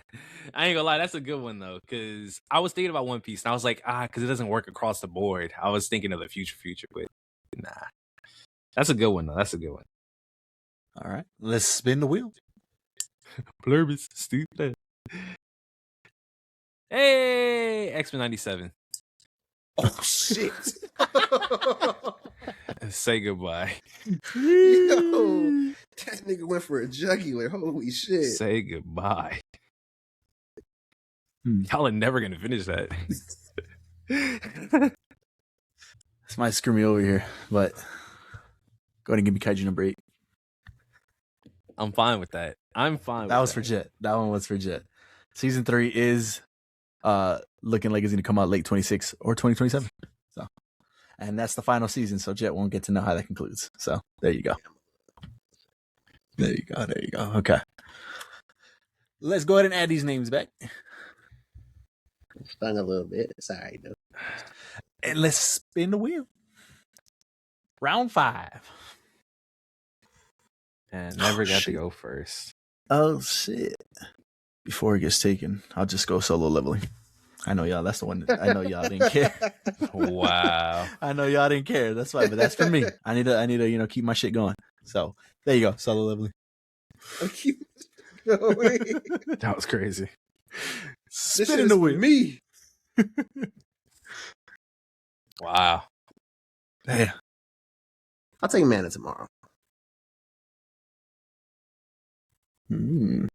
ain't gonna lie, that's a good one though, because I was thinking about One Piece and I was like, because it doesn't work across the board. I was thinking of the future, but nah. That's a good one though. That's a good one. All right. Let's spin the wheel. Blurbus, stupid. Hey, X-Men 97. Oh shit. Say goodbye. Yo, that nigga went for a jugular. Holy shit. Say goodbye. Hmm. Y'all are never gonna finish that. This might screw me over here, but go ahead and give me Kaiju number 8. I'm fine with that. I'm fine. That with was for Jet. That one was for Jet. Season 3 is looking like it's going to come out late 26 or 2027. So, and that's the final season. So Jet won't get to know how that concludes. So there you go. There you go. Okay. Let's go ahead and add these names back. Stung a little bit. It's all right though. And let's spin the wheel. Round 5. And never got to shit. go first. Oh shit. Before it gets taken, I'll just go solo leveling. I know y'all. That's the one. I know y'all didn't care. Wow. I know y'all didn't care. That's why, but that's for me. I need to keep my shit going. So there you go, solo leveling. Keep going. That was crazy. Spinning the wheel. Me. Wow. Damn. I'll take Man of Tomorrow. Mm.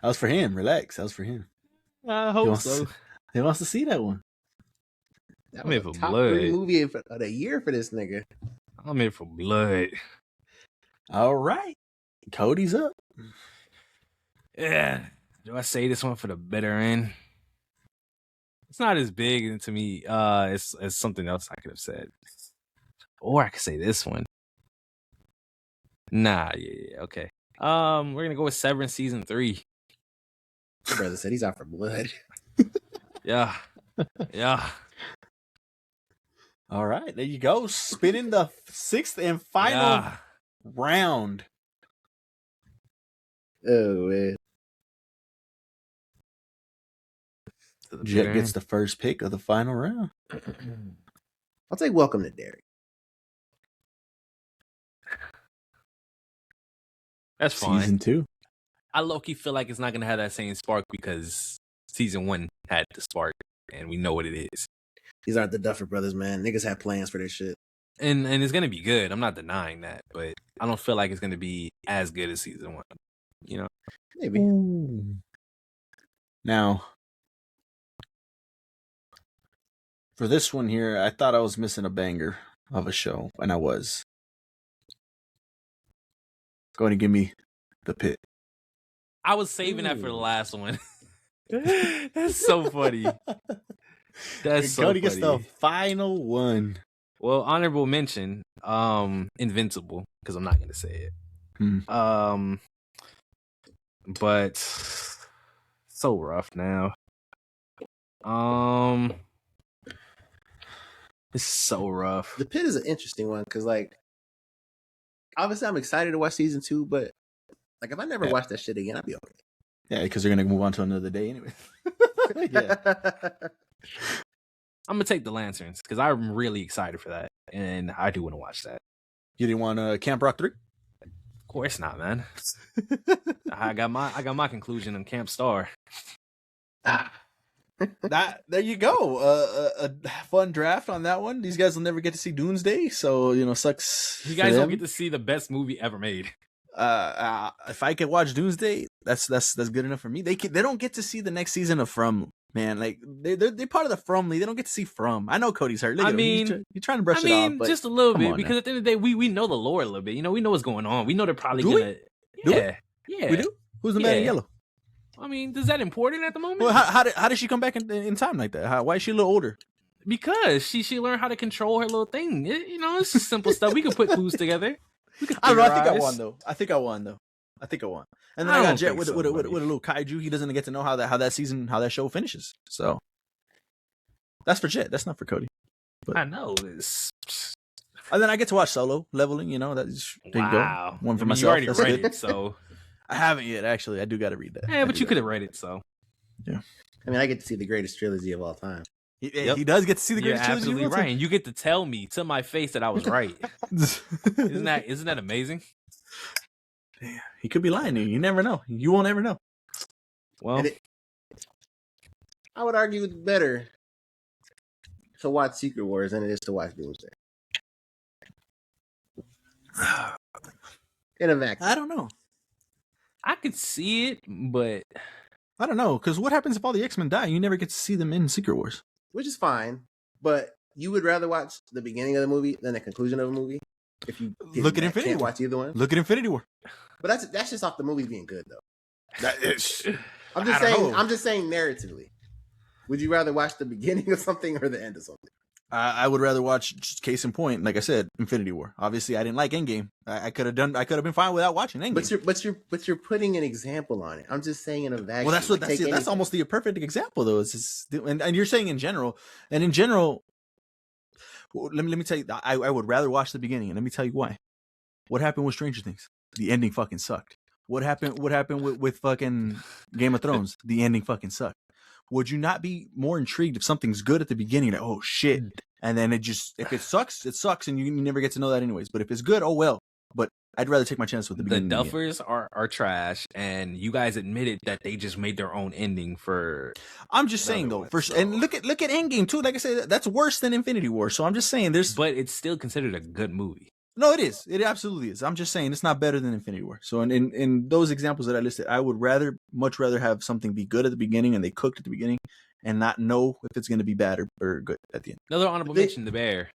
That was for him. Relax. That was for him. I hope wants so. He wants to see that one. That I'm was here a for top blood. 3 movie of the year for this nigga. I'm here for blood. All right. Cody's up. Yeah. Do I say this one for the bitter end? It's not as big to me. It's something else I could have said. Or I could say this one. Nah, yeah, okay. We're gonna go with Severance season 3. My brother said he's out for blood. Yeah. Yeah. All right, there you go. Spinning the 6th and final round. Oh man. Jet gets the first pick of the final round. I'll take Welcome to Derry. That's fine. Season 2. I low-key feel like it's not gonna have that same spark because season 1 had the spark, and we know what it is. These aren't the Duffer brothers, man. Niggas have plans for this shit. And it's gonna be good. I'm not denying that, but I don't feel like it's gonna be as good as season 1. You know? Maybe. Ooh. Now, for this one here, I thought I was missing a banger of a show, and I was. Go ahead and give me The Pit. I was saving that for the last one. That's so funny. That's so Cody funny. gets the final one. Well, honorable mention, Invincible, because I'm not gonna say it. But so rough now. It's so rough. The Pit is an interesting one because, like, obviously I'm excited to watch season 2, but like if I never watch that shit again, I'd be okay. Yeah, because they're gonna move on to another day anyway. Yeah. I'm gonna take The Lanterns because I'm really excited for that, and I do want to watch that. You didn't want Camp Rock 3? Of course not, man. I got my conclusion on Camp Star. There you go. A fun draft on that one. These guys will never get to see Doomsday, so sucks. You guys don't get to see the best movie ever made. If I could watch Doomsday, that's good enough for me. They don't get to see the next season of From. Man, like they're part of the From League. They don't get to see From. I know Cody's hurt. Look at him. You're trying to brush it off, but just a little bit because at the end of the day, we know the lore a little bit. We know what's going on. We know they're probably gonna. Yeah, we do. Who's the man in yellow? I mean, is that important at the moment? Well, how did she come back in time like that? Why is she a little older? Because she learned how to control her little thing. It's just simple stuff. We could put clues together. I think I won though. I think I won. And then I got Jet with a little kaiju. He doesn't get to know how that show finishes. So that's for Jet. That's not for Cody. But I know this. And then I get to watch Solo Leveling. That's there you go. One for myself. You already read it, so I haven't yet. Actually, I do got to read that. Yeah, but you could have read it. So yeah. I mean, I get to see the greatest trilogy of all time. He does get to see the greatest trilogy. Absolutely right, and you get to tell me to my face that I was right. Isn't that amazing? Damn, he could be lying to you. You never know. You won't ever know. Well, I would argue it's better to watch Secret Wars than it is to watch Doomsday. In a vacuum. I don't know. I could see it, but I don't know, because what happens if all the X-Men die? You never get to see them in Secret Wars. Which is fine, but you would rather watch the beginning of the movie than the conclusion of the movie. If you look at Infinity War, watch either one. Look at Infinity War. But that's just off the movie being good, though. I'm just saying narratively. Would you rather watch the beginning of something or the end of something? I would rather watch, just case in point, like I said, Infinity War. Obviously, I didn't like Endgame. I could have been fine without watching Endgame. But you're putting an example on it. I'm just saying in a vacuum. Well, that's almost the perfect example, though. And you're saying in general, let me tell you, I would rather watch the beginning, and let me tell you why. What happened with Stranger Things? The ending fucking sucked. What happened with fucking Game of Thrones? The ending fucking sucked. Would you not be more intrigued if something's good at the beginning? Like, oh shit. And then if it sucks, and you never get to know that anyways. But if it's good, oh well. But I'd rather take my chance with the beginning. The Duffers are trash, and you guys admitted that they just made their own ending for. I'm just saying though, and look at Endgame too. Like I said, that's worse than Infinity War. So I'm just saying but it's still considered a good movie. No, it is. It absolutely is. I'm just saying it's not better than Infinity War. So in those examples that I listed, I would much rather have something be good at the beginning and they cooked at the beginning, and not know if it's going to be bad or good at the end. Another honorable mention: The Bear.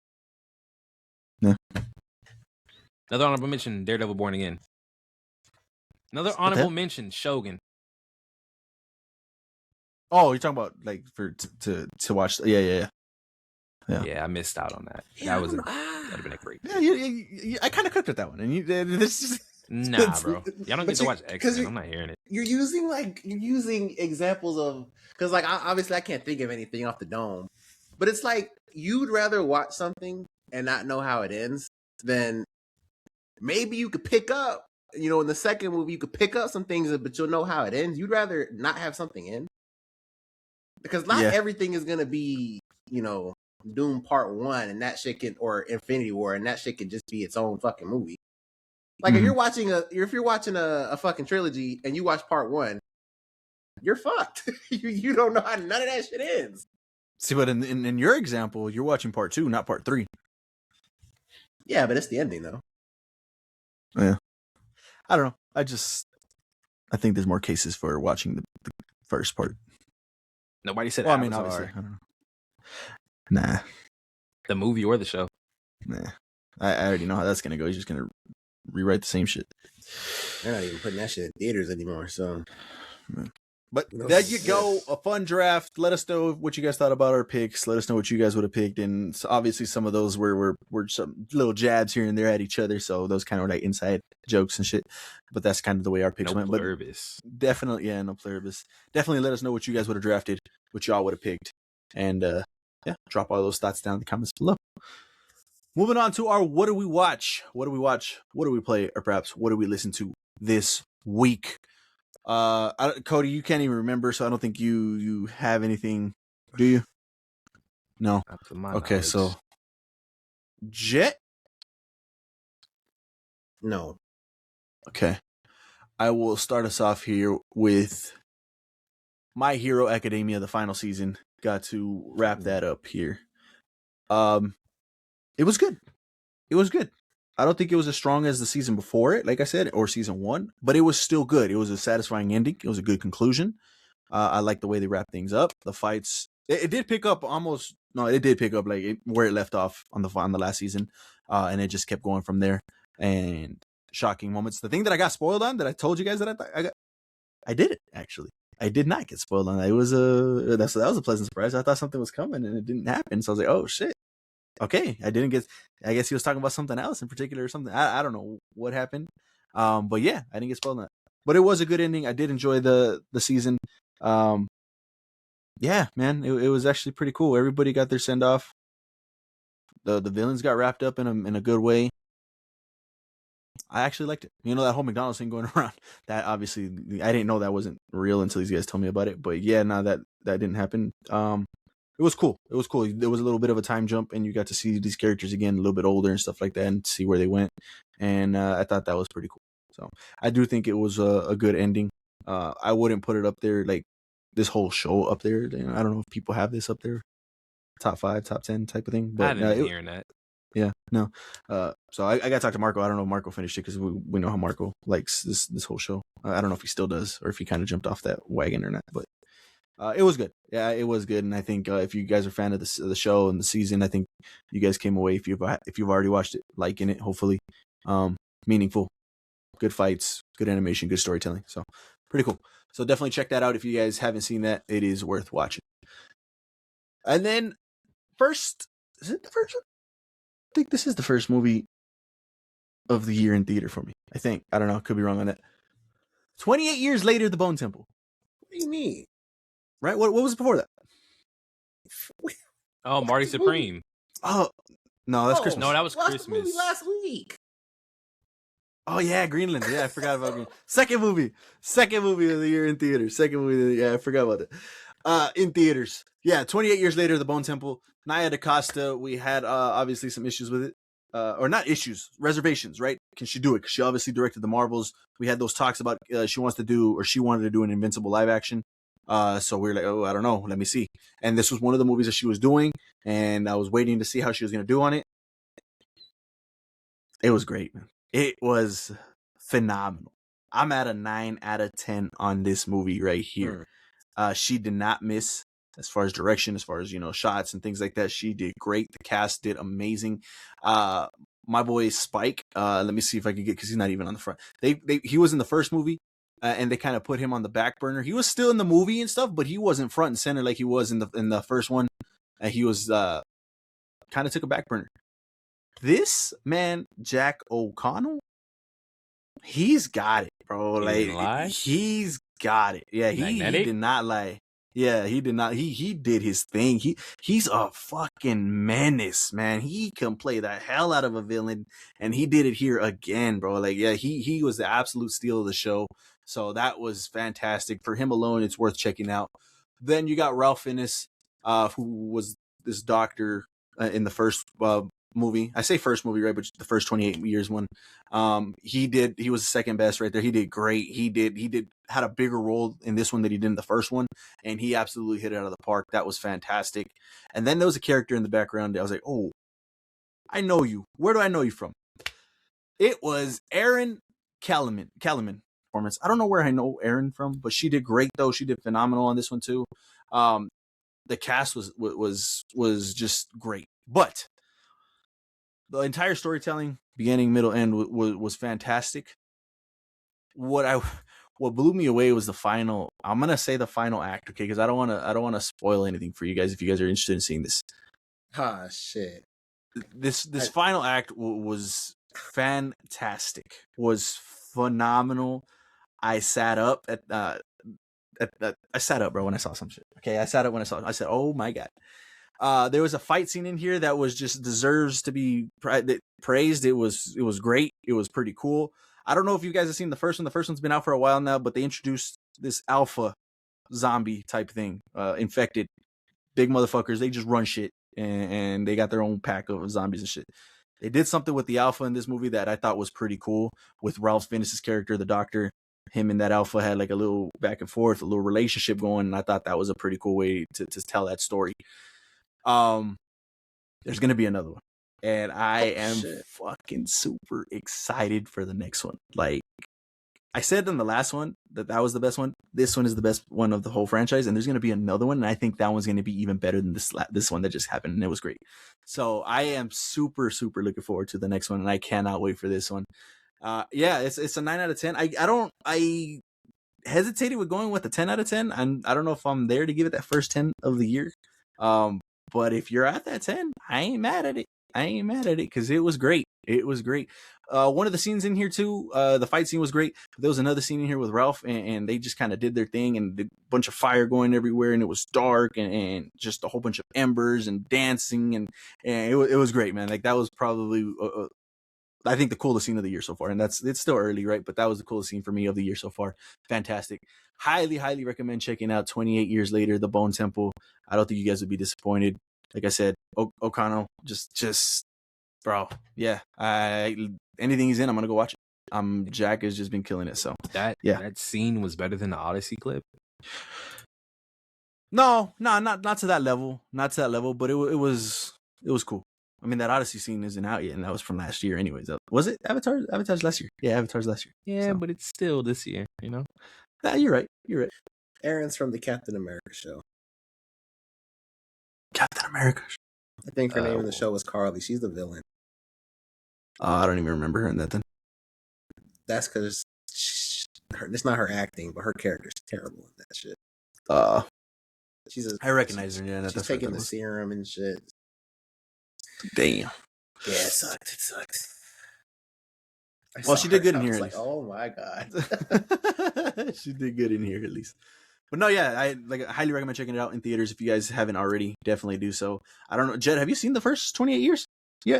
Yeah. Another honorable mention: Daredevil Born Again. Another honorable mention: Shogun. Oh, you're talking about like for to watch? Yeah. Yeah, I missed out on that. Yeah, That'd have been a great. Yeah, I kind of cooked at that one, and this is Nah, bro. Y'all don't get to watch X-Men. I'm not hearing it. You're using examples of, because like obviously I can't think of anything off the dome, but it's like you'd rather watch something and not know how it ends than maybe you could pick up. You know, in the second movie, you could pick up some things, but you'll know how it ends. You'd rather not have something in, because not everything is gonna be, you know, Doom Part 1 and that shit can, or Infinity War and that shit can just be its own fucking movie. Like if you're watching a fucking trilogy and you watch Part 1, you're fucked. you don't know how none of that shit ends. See, but in your example, you're watching Part 2, not Part 3. Yeah, but it's the ending though. Yeah, I don't know. I think there's more cases for watching the first part. Nobody said. Well, I mean, obviously, I don't know. Nah, the movie or the show. Nah, I already know how that's gonna go. He's just gonna rewrite the same shit. They're not even putting that shit in theaters anymore. So, but there you go, a fun draft. Let us know what you guys thought about our picks. Let us know what you guys would have picked, and so obviously some of those were some little jabs here and there at each other. So those kind of like inside jokes and shit. But that's kind of the way our picks went. Pluribus. But definitely, no pluribus. Definitely let us know what you guys would have drafted, what y'all would have picked, and drop all those thoughts down in the comments below. Moving on to our what do we watch? What do we watch? What do we play? Or perhaps what do we listen to this week? Cody, you can't even remember, so I don't think you have anything, do you? No. Okay, knowledge. So Jet? No. Okay. I will start us off here with My Hero Academia, the final season. Got to wrap that up here. It was good. It was good. I don't think it was as strong as the season before it, like I said, or season 1, but it was still good. It was a satisfying ending. It was a good conclusion. I like the way they wrapped things up. The fights, it did pick up it did pick up like where it left off on the last season, and it just kept going from there. And shocking moments. The thing that I got spoiled on, that I told you guys that I did it actually. I did not get spoiled on that. It was that was a pleasant surprise. I thought something was coming and it didn't happen. So I was like, oh shit. Okay, I guess he was talking about something else in particular or something. I don't know what happened. But yeah, I didn't get spoiled on that. But it was a good ending. I did enjoy the season. Yeah, man, it was actually pretty cool. Everybody got their send off. The villains got wrapped up in a good way. I actually liked it. You know, that whole McDonald's thing going around. That obviously I didn't know that wasn't real until these guys told me about it. But yeah, now that didn't happen. It was cool. It was cool. There was a little bit of a time jump, and you got to see these characters again, a little bit older and stuff like that, and see where they went. And I thought that was pretty cool. So I do think it was a good ending. I wouldn't put it up there like this whole show up there. I don't know if people have this up there, top 5, top 10 type of thing. But I didn't hear that. Yeah, no. So I got to talk to Marco. I don't know if Marco finished it because we know how Marco likes this whole show. I don't know if he still does or if he kind of jumped off that wagon or not, but. It was good. Yeah, it was good. And I think if you guys are a fan of the show and the season, I think you guys came away, if you've already watched it, liking it, hopefully. Meaningful, good fights, good animation, good storytelling. So pretty cool. So definitely check that out if you guys haven't seen that. It is worth watching. And then is it the first one? I think this is the first movie of the year in theater for me. I think. I don't know. Could be wrong on that. 28 years later, The Bone Temple. What do you mean? Right? What was before that? Oh, Marty Supreme. Oh, no, that's Christmas. No, that was Christmas. Movie last week. Oh, yeah, Greenland. Yeah, I forgot about Greenland. Second movie of the year in theaters. I forgot about it. In theaters. Yeah, 28 years later, The Bone Temple. Nia DaCosta, we had obviously some issues with it. Or not issues, reservations, right? Can she do it? Because she obviously directed The Marvels. We had those talks about she wanted to do an Invincible live action. So we were like, oh, I don't know. Let me see. And this was one of the movies that she was doing, and I was waiting to see how she was going to do on it. It was great, man. It was phenomenal. I'm at a 9 out of 10 on this movie right here. She did not miss as far as direction, as far as, shots and things like that. She did great. The cast did amazing. my boy Spike. Let me see if I can get, because he's not even on the front. He was in the first movie, and they kind of put him on the back burner. He was still in the movie and stuff, but he wasn't front and center like he was in the first one. He was kind of took a back burner. This man, Jack O'Connell, he's got it, bro. Like he's got it. Yeah, he did not lie. Yeah, he did not. He did his thing. He's a fucking menace, man. He can play the hell out of a villain, and he did it here again, bro. Like, yeah, he was the absolute steal of the show. So that was fantastic. For him alone, it's worth checking out. Then you got Ralph Fiennes, who was this doctor in the first movie. I say first movie, right? But the first 28 years one. He was the second best right there. He did great. He had a bigger role in this one than he did in the first one, and he absolutely hit it out of the park. That was fantastic. And then there was a character in the background that I was like, oh, I know you. Where do I know you from? It was Erin Kellerman performance. I don't know where I know Erin from, but she did great though. She did phenomenal on this one too. The cast was just great, but the entire storytelling, beginning, middle, end, was fantastic. What blew me away was the final. I'm gonna say the final act, okay? Because I don't want to spoil anything for you guys if you guys are interested in seeing this. Ah, shit. This final act was fantastic. Was phenomenal. I sat up I sat up, bro, when I saw some shit. Okay, I sat up when I saw it. I said, "Oh my god." There was a fight scene in here that was just deserves to be praised. It was great. It was pretty cool. I don't know if you guys have seen the first one. The first one's been out for a while now, but they introduced this alpha zombie type thing, infected big motherfuckers. They just run shit, and they got their own pack of zombies and shit. They did something with the alpha in this movie that I thought was pretty cool with Ralph Fiennes' character, the doctor. Him and that alpha had like a little back and forth, a little relationship going, and I thought that was a pretty cool way to tell that story. There's gonna be another one, and I am fucking super excited for the next one. Like I said in the last one that was the best one. This one is the best one of the whole franchise, and there's gonna be another one, and I think that one's gonna be even better than this one that just happened, and it was great. So I am super looking forward to the next one, and I cannot wait for this one. Yeah, it's a 9 out of 10. I hesitated with going with a 10 out of 10. I don't know if I'm there to give it that first 10 of the year. But if you're at that 10, I ain't mad at it. Because it was great. It was great. One of the scenes in here too, the fight scene was great. There was another scene in here with Ralph, and they just kind of did their thing, and a bunch of fire going everywhere, and it was dark, and just a whole bunch of embers and dancing, and it was great, man. Like that was probably I think the coolest scene of the year so far, and it's still early, right? But that was the coolest scene for me of the year so far. Fantastic. Highly recommend checking out 28 Years Later, The Bone Temple. I don't think you guys would be disappointed. Like I said, O'Connell, just bro, yeah. Anything he's in, I'm gonna go watch it. Jack has just been killing it. So that scene was better than the Odyssey clip. No, not to that level, but it was cool. I mean, that Odyssey scene isn't out yet, and that was from last year anyways. Was it Avatar's last year? Yeah, Avatar's last year. Yeah, so. But it's still this year, you know? You're right. Aaron's from the Captain America show. Captain America. I think her name in the show was Carly. She's the villain. I don't even remember her in that then. That's because it's not her acting, but her character's terrible in that shit. I recognize her. Yeah, she's taking the serum and shit. Damn. Yeah, it sucked. Well, she did good in here. Like, oh my god. She did good in here at least. But no, yeah, I highly recommend checking it out in theaters if you guys haven't already. Definitely do so. I don't know, Jed, have you seen the first 28 years? Yeah.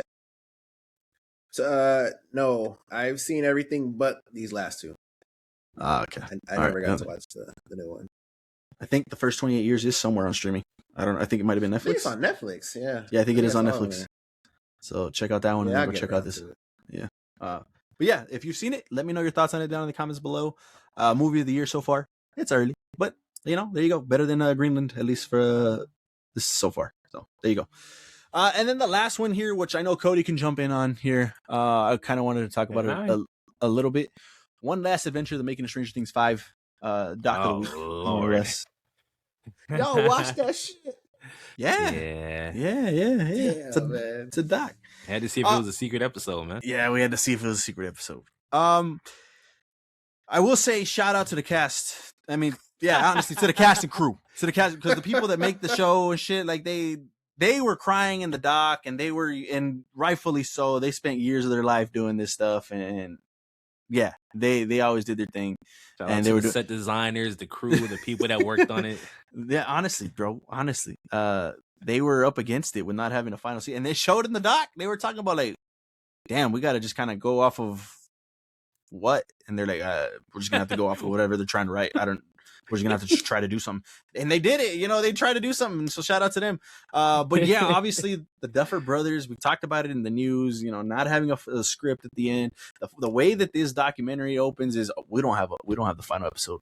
So, no, I've seen everything but these last two. Okay. I never got to watch the new one. I think the first 28 years is somewhere on streaming. I think it might have been Netflix. I think it's on Netflix, yeah. Yeah, I think it is on Netflix. So check out that one and go check out this. Yeah. But yeah, if you've seen it, let me know your thoughts on it down in the comments below. Movie of the year so far. It's early, but there you go. Better than Greenland, at least for this so far. So there you go. And then the last one here, which I know Cody can jump in on here. I kind of wanted to talk about it a little bit. One Last Adventure: The Making of Stranger Things 5. Doc of the week, more or less. Yo, watch that shit. Yeah. It's a doc. Had to see if it was a secret episode, man. Yeah, we had to see if it was a secret episode. I will say shout out to the cast. I mean, yeah, honestly, to the cast and crew, to the cast, because the people that make the show and shit, like they were crying in the dock, and and rightfully so. They spent years of their life doing this stuff, and yeah, they always did their thing. Shout and out they to were the set designers, the crew, the people that worked on it. Yeah, honestly, bro, they were up against it with not having a final season, and they showed in the doc. They were talking about like, damn, we got to just kind of go off of what, and they're like, we're just gonna have to go off of whatever they're trying to write. We're just gonna have to just try to do something, and they did it. They tried to do something, so shout out to them. But yeah, obviously the Duffer brothers, we talked about it in the news. Not having a script at the end. The way that this documentary opens is we don't have the final episode.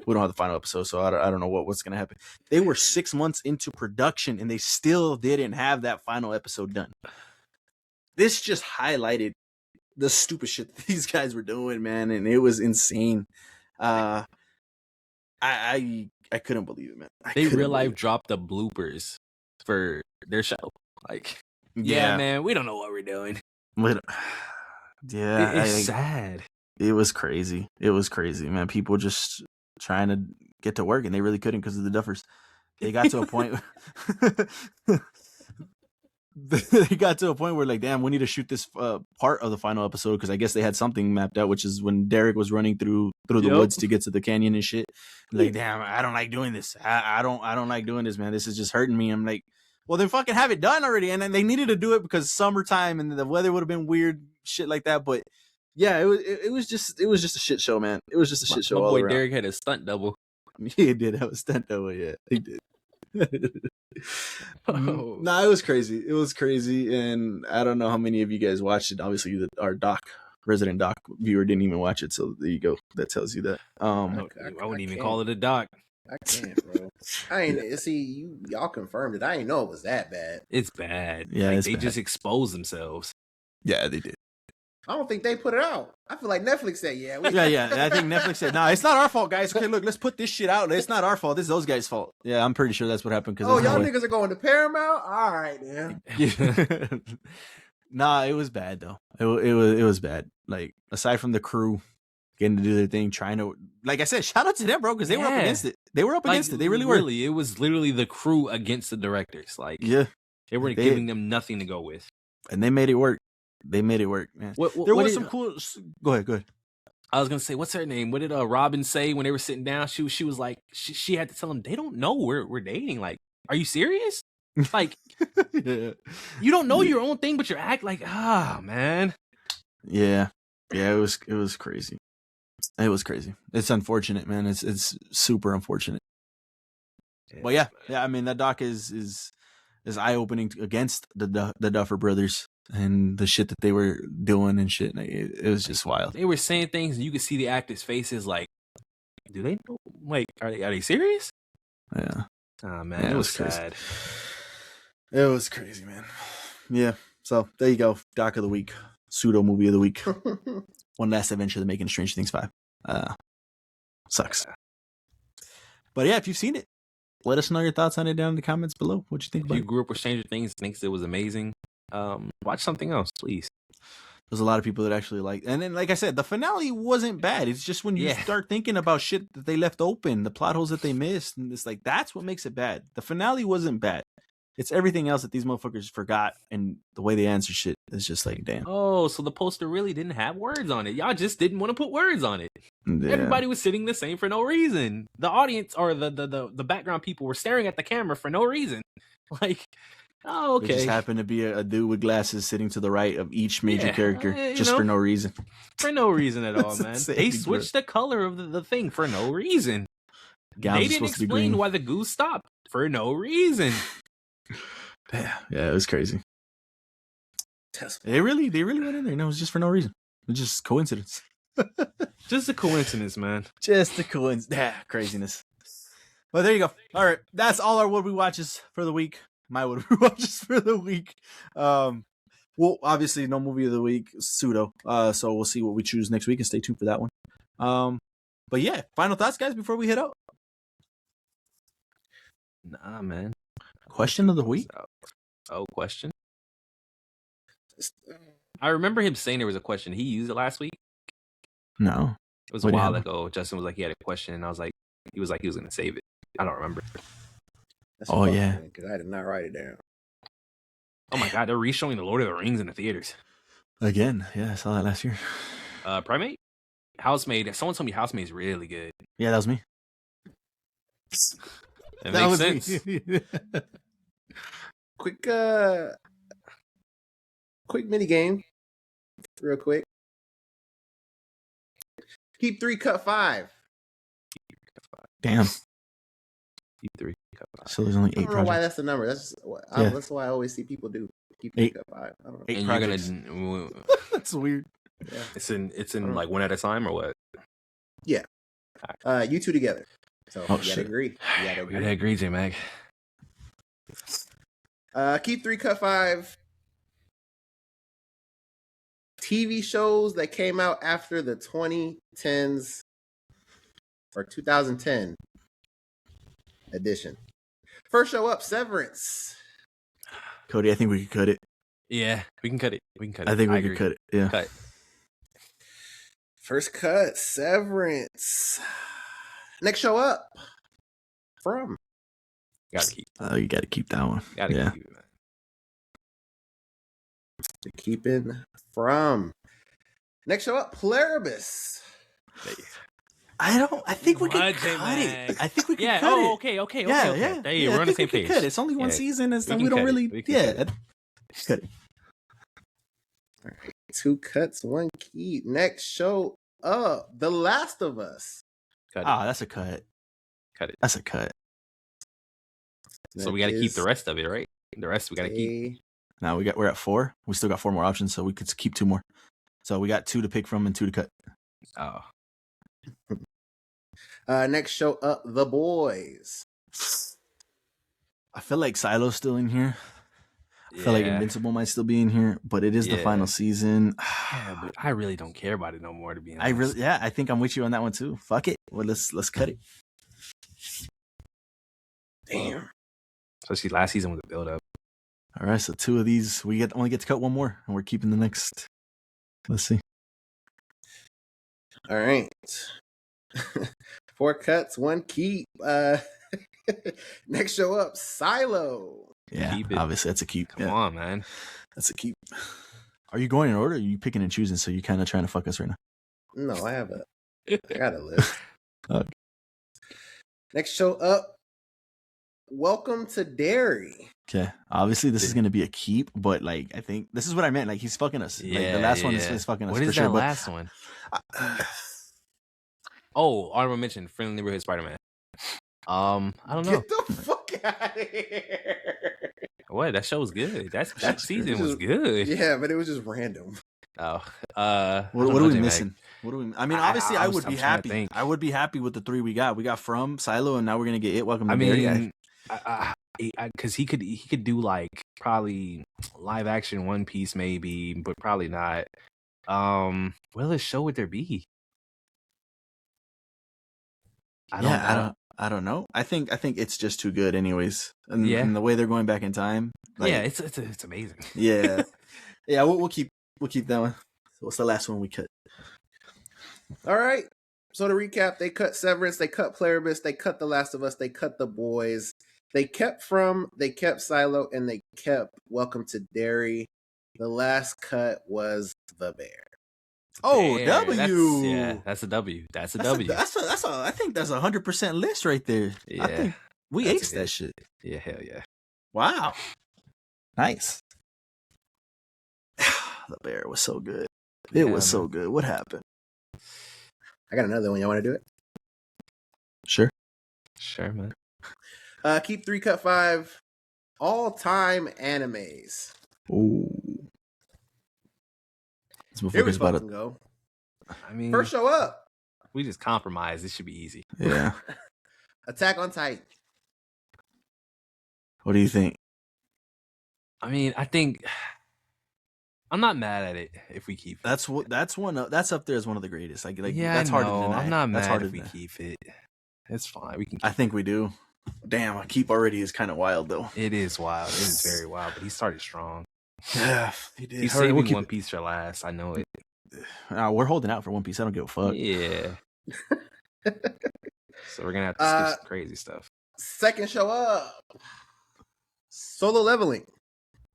We don't have the final episode, so I don't know what's gonna happen. They were 6 months into production, and they still didn't have that final episode done. This just highlighted the stupid shit that these guys were doing, man, and it was insane. I couldn't believe it, man. They real life dropped the bloopers for their show. Like, yeah, man, we don't know what we're doing. Yeah, it's sad. It was crazy. It was crazy, man. People just trying to get to work, and they really couldn't because of the Duffers. They got to a point. They got to a point where like, damn, we need to shoot this part of the final episode, because I guess they had something mapped out, which is when Derek was running through the woods to get to the canyon and shit. Like, damn, I don't like doing this. I don't like doing this, man. This is just hurting me. I'm like, well, then fucking have it done already. And then they needed to do it because summertime and the weather would have been weird, shit like that. But yeah, it was just a shit show, man. It was just a shit show. My all boy around. Derek had a stunt double. He did have a stunt double. Yeah, he did. Oh. Nah, it was crazy. It was crazy, and I don't know how many of you guys watched it. Obviously, our resident doc viewer didn't even watch it, so there you go. That tells you that. I wouldn't even call it a doc. I can't, bro. I ain't see y'all confirmed it. I didn't know it was that bad. It's bad. Yeah, like, it's they bad. just exposed themselves. Yeah, they did. I don't think they put it out. I feel like Netflix said, yeah. Yeah. I think Netflix said, nah, it's not our fault, guys. Okay, look, let's put this shit out. It's not our fault. This is those guys' fault. Yeah, I'm pretty sure that's what happened. Oh, y'all niggas are going to Paramount? All right, man. Yeah. Nah, it was bad, though. It was bad. Like, aside from the crew getting to do their thing, trying to, like I said, shout out to them, bro, because they were up against it. They were up against it. They really were. It was literally the crew against the directors. Like, yeah. They were giving them nothing to go with. And they made it work. They made it work, man. There was some cool. Go ahead. I was gonna say, what's her name? What did Robin say when they were sitting down? She was like, she had to tell them they don't know we're dating. Like, are you serious? Like, yeah. You don't know your own thing, but you act like, man. Yeah. It was crazy. It was crazy. It's unfortunate, man. It's super unfortunate. Yeah. But yeah. I mean, that doc is eye opening against the Duffer brothers and the shit that they were doing and shit. It was just wild. They were saying things, and you could see the actors' faces. Like, do they know? Like, are they serious? Yeah. Oh man, it was sad. It was crazy, man. Yeah. So there you go. Doc of the week, pseudo movie of the week. One last adventure to making Stranger Things 5. Sucks. But yeah, if you've seen it, let us know your thoughts on it down in the comments below. What you think about it? If you grew up with Stranger Things, thinks it was amazing, watch something else, please. There's a lot of people that actually like, and then like I said, the finale wasn't bad. It's just when you start thinking about shit that they left open, the plot holes that they missed, and it's like that's what makes it bad. The finale wasn't bad. It's everything else that these motherfuckers forgot, and the way they answer shit is just like, damn. Oh, so the poster really didn't have words on it. Y'all just didn't want to put words on it. Yeah. Everybody was sitting the same for no reason. The audience or the background people were staring at the camera for no reason. Like, oh, okay. It just happened to be a dude with glasses sitting to the right of each major character, just for no reason. For no reason at all, man. They switched the color of the thing for no reason. They didn't explain why the goose stopped for no reason. Yeah, it was crazy. They really went in there, and it was just for no reason. It was just coincidence. Just a coincidence, man. Just a coincidence. Yeah, craziness. Well, there you go. All right, that's all our What We Watches for the week. My What We Watches for the week. Well, obviously, no movie of the week, pseudo. So we'll see what we choose next week, and stay tuned for that one. But yeah, final thoughts, guys, before we head out. Nah, man. Question of the week. Oh, question. I remember him saying there was a question. He used it last week. No. It was a while ago. Justin was like, he had a question, and I was like, he was going to save it. I don't remember. That's yeah. Because I did not write it down. Oh my God, they're re-showing The Lord of the Rings in the theaters. Again, yeah, I saw that last year. Primate? Housemaid. Someone told me Housemaid is really good. Yeah, that was me. It makes sense. Quick mini game. Real quick. Keep 3, cut 5. Damn. Keep 3, cut 5. So there's only 8 I don't know projects. why that's the number. That's what I always see people do. Keep 3, cut 5. I don't know. 8 And projects. you're gonna. That's weird. Yeah. It's in like one at a time or what? Yeah. You two together. So you shit. gotta agree. We gotta agree, J Mag. Keep 3, cut 5. TV shows that came out after the 2010s or 2010 edition. First show up, Severance. Cody, I think we could cut it. Yeah, we can cut it. I think we could cut it. Yeah. Cut. First cut, Severance. Next show up, From. Gotta keep. You got to keep that one. Gotta keep it, man. Keeping From. Next show up, Pluribus. I think we can What, cut J-Mag? it. I think we can Yeah. cut it. Okay. Yeah. Hey, we're on the same page. Cut it. It's only one season, and can we don't cut it. really. We can Yeah. cut Cut it. All right. 2 cuts, 1 keep. Next show up, The Last of Us. Cut it. That's a cut. Cut it. That's a cut. So we gotta keep the rest of it, right? The rest we gotta keep. Now we're at 4. We still got 4 more options, so we could keep 2 more. So we got 2 to pick from and 2 to cut. Oh. Next show up, The Boys. I feel like Silo's still in here. I feel like Invincible might still be in here, but it is the final season. Yeah, but I really don't care about it no more, to be honest. I think I'm with you on that one too. Fuck it. Well, let's cut it. Damn. Especially last season with the build up. All right, so 2 of these we only get to cut 1 more, and we're keeping the next. Let's see. All right. 4 cuts, 1 keep. Next show up, Silo. Yeah, Keep it. obviously that's a keep. Come on, man. That's a keep. Are you going in order? Or are you picking and choosing? So you're kind of trying to fuck us right now. No, I got a list. Okay. Next show up, Welcome to Derry. Okay, obviously this is gonna be a keep, but like I think this is what I meant. Like he's fucking us. Yeah, like, the last one is fucking us. What for is sure, that but last one? Honorable mention, Friendly Neighborhood Spider-Man. I don't know. Get the fuck out of here. What? That show was good. That season was just- good. Yeah, but it was just random. Oh. What are we missing? What do we? I mean, obviously, I would be I'm trying to happy. think. I would be happy with the 3 we got. We got From Silo, and now we're gonna get It. Welcome to I Derry. mean, because he could do like probably live action One Piece maybe, but probably not. What other show would there be? I don't know. I think it's just too good, anyways. And the way they're going back in time. Like, yeah, it's amazing. Yeah, yeah. We'll keep that one. So what's the last one we cut? All right. So to recap, they cut Severance, they cut Pluribus, they cut The Last of Us, they cut The Boys, they kept From, they kept Silo, and they kept Welcome to Derry. The last cut was The Bear. Oh, Yeah, W. That's a W. That's a That's W. I think that's 100% list right there. Yeah, I think we that's aced a good- that shit. Yeah, hell yeah. Wow. Nice. The Bear was so good. It was so good. What happened? I got another one. Y'all want to do it? Sure. Sure, man. Keep 3, cut 5. All-time animes. Ooh. This Here we motherfucker's about fucking to. go. I mean, First show up, we just compromise. This should be easy. Yeah. Attack on Titan. What do you think? I mean, I think I'm not mad at it if we keep it. That's up there as one of the greatest. Like yeah, that's I hard to know. deny. I'm not That's mad hard if to we deny. keep it. It's fine. We can. I think we do. Damn, a keep already is kind of wild though. It is wild. It is very wild. But he started strong. Yeah, he did. He's saving One Piece for last. I know it. We're holding out for One Piece. I don't give a fuck. Yeah. So we're gonna have to skip some crazy stuff. Second show up, Solo Leveling.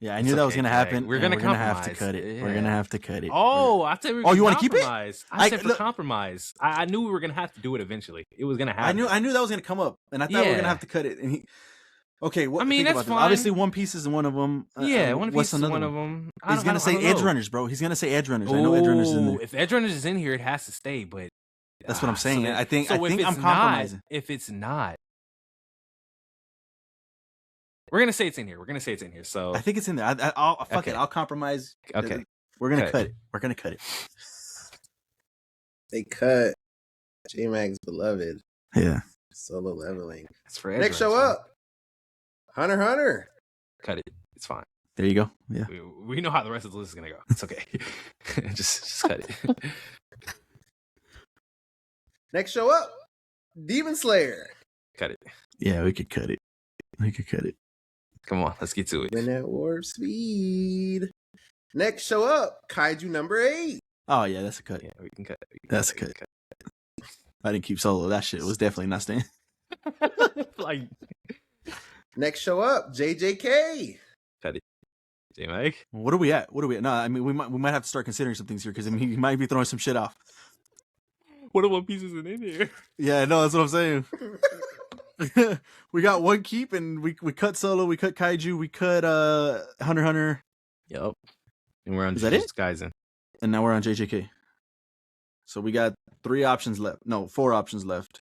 Yeah, I knew that was gonna happen. We're gonna have to cut it. Yeah. We're gonna have to cut it. Oh, I said we were. Oh, you want to keep it? I said for compromise. I knew we were gonna have to do it eventually. It was gonna happen. I knew that was gonna come up, and I thought we were gonna have to cut it. And okay, what? I mean, that's fine. Obviously, One Piece is one of them. One Piece is one of them. He's gonna say Edge Runners, bro. He's gonna say Edge Runners. I know Edge Runners is in there. If Edge Runners is in here, it has to stay. But that's what I'm saying. I think I'm compromising. If it's not, we're gonna say it's in here. So I think it's in there. I'll fuck it. I'll compromise. Okay, we're gonna cut it. We're gonna cut it. They cut J-Mag's beloved. Yeah. Solo Leveling. That's for Next show up, Hunter x Hunter. Cut it. It's fine. There you go. Yeah. We know how the rest of the list is gonna go. It's okay. just cut it. Next show up, Demon Slayer. Cut it. Yeah, we could cut it. Come on, let's get to it. Win at warp speed. Next show up, Kaiju number 8. Oh yeah, that's a cut. Yeah, we can cut it. That's a cut. I didn't keep Solo. That shit was definitely not staying. Like, next show up, JJK. Cut it. J-Mag. What are we at? No, I mean we might have to start considering some things here because I mean he might be throwing some shit off. What are One Piece isn't in here? Yeah, no, that's what I'm saying. We got one keep and we cut Solo, we cut Kaiju, we cut Hunter x Hunter. Yep. And we're on Jujutsu Kaisen. And now we're on JJK. So we got 4 options left.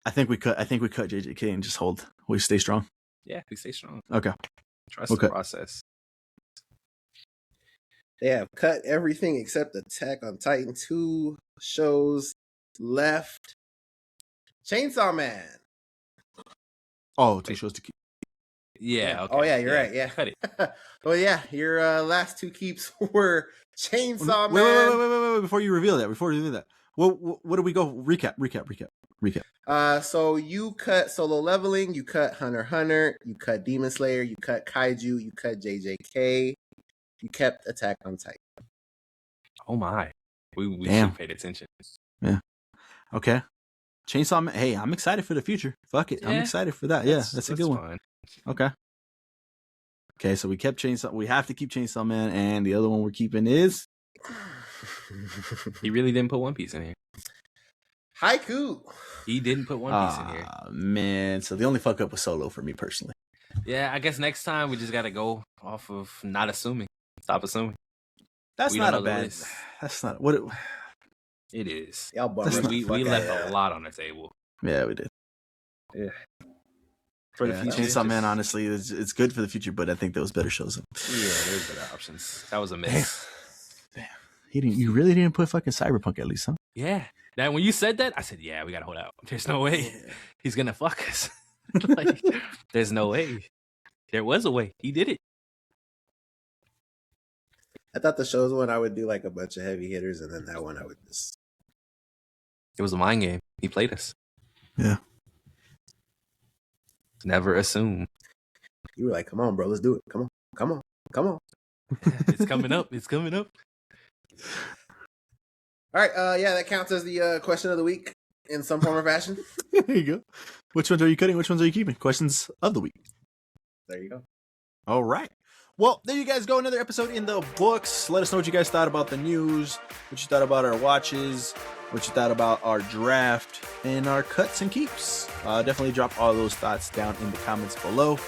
I think we cut JJK and just hold. We stay strong. Yeah, we stay strong. Okay. Trust the process. They have cut everything except Attack on Titan. 2 shows left. Chainsaw Man. Oh, 2 shows to keep. Yeah. Okay. Oh yeah, you're right. Yeah. Cut it. Well, yeah, your last 2 keeps were Chainsaw Man. Wait! Before you reveal that, what do we go? Recap. So you cut Solo Leveling, you cut Hunter x Hunter, you cut Demon Slayer, you cut Kaiju, you cut JJK, you kept Attack on Titan. Oh my, we should have paid attention. Yeah. Okay. Chainsaw Man. Hey, I'm excited for the future. Fuck it, I'm excited for that. Yeah, that's a good one. Fine. Okay, so we kept Chainsaw. We have to keep Chainsaw Man, and the other one we're keeping is. He really didn't put One Piece in here. Haiku. He didn't put One Piece in here. Man, so the only fuck up was Solo for me personally. Yeah, I guess next time we just got to go off of not assuming. Stop assuming. That's not a bad. That's not what it is. Y'all we left a lot on the table. Yeah, we did. Yeah. For the future, Chainsaw Man, honestly, it's good for the future, but I think there was better shows. Yeah, there's better options. That was a miss. Damn. You really didn't put fucking Cyberpunk at least, huh? Yeah. Now, when you said that, I said, yeah, we got to hold out. There's no way he's going to fuck us. Like, there's no way. There was a way. He did it. I thought the show's one I would do like a bunch of heavy hitters, and then that one I would just. It was a mind game. He played us. Yeah. Never assume. You were like, "Come on, bro, let's do it. Come on." It's coming up. It's coming up. All right. Yeah, that counts as the question of the week in some form or fashion. There you go. Which ones are you cutting? Which ones are you keeping? Questions of the week. There you go. All right. Well, there you guys go. Another episode in the books. Let us know what you guys thought about the news, what you thought about our watches, what you thought about our draft, and our cuts and keeps. Definitely drop all those thoughts down in the comments below.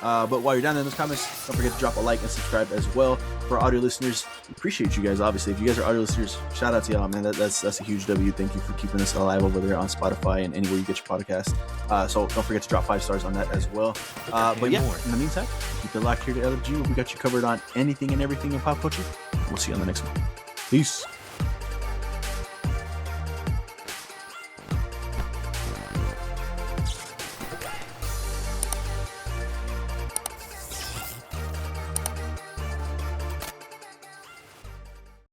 But while you're down there in those comments, don't forget to drop a like and subscribe as well. For audio listeners, appreciate you guys. Obviously, if you guys are audio listeners, shout out to y'all, man. That's a huge W. Thank you for keeping us alive over there on Spotify and anywhere you get your podcast. So don't forget to drop 5 stars on that as well. But yeah, in the meantime, keep it locked here to LFG. We got you covered on anything and everything in pop culture. We'll see you on the next one. Peace.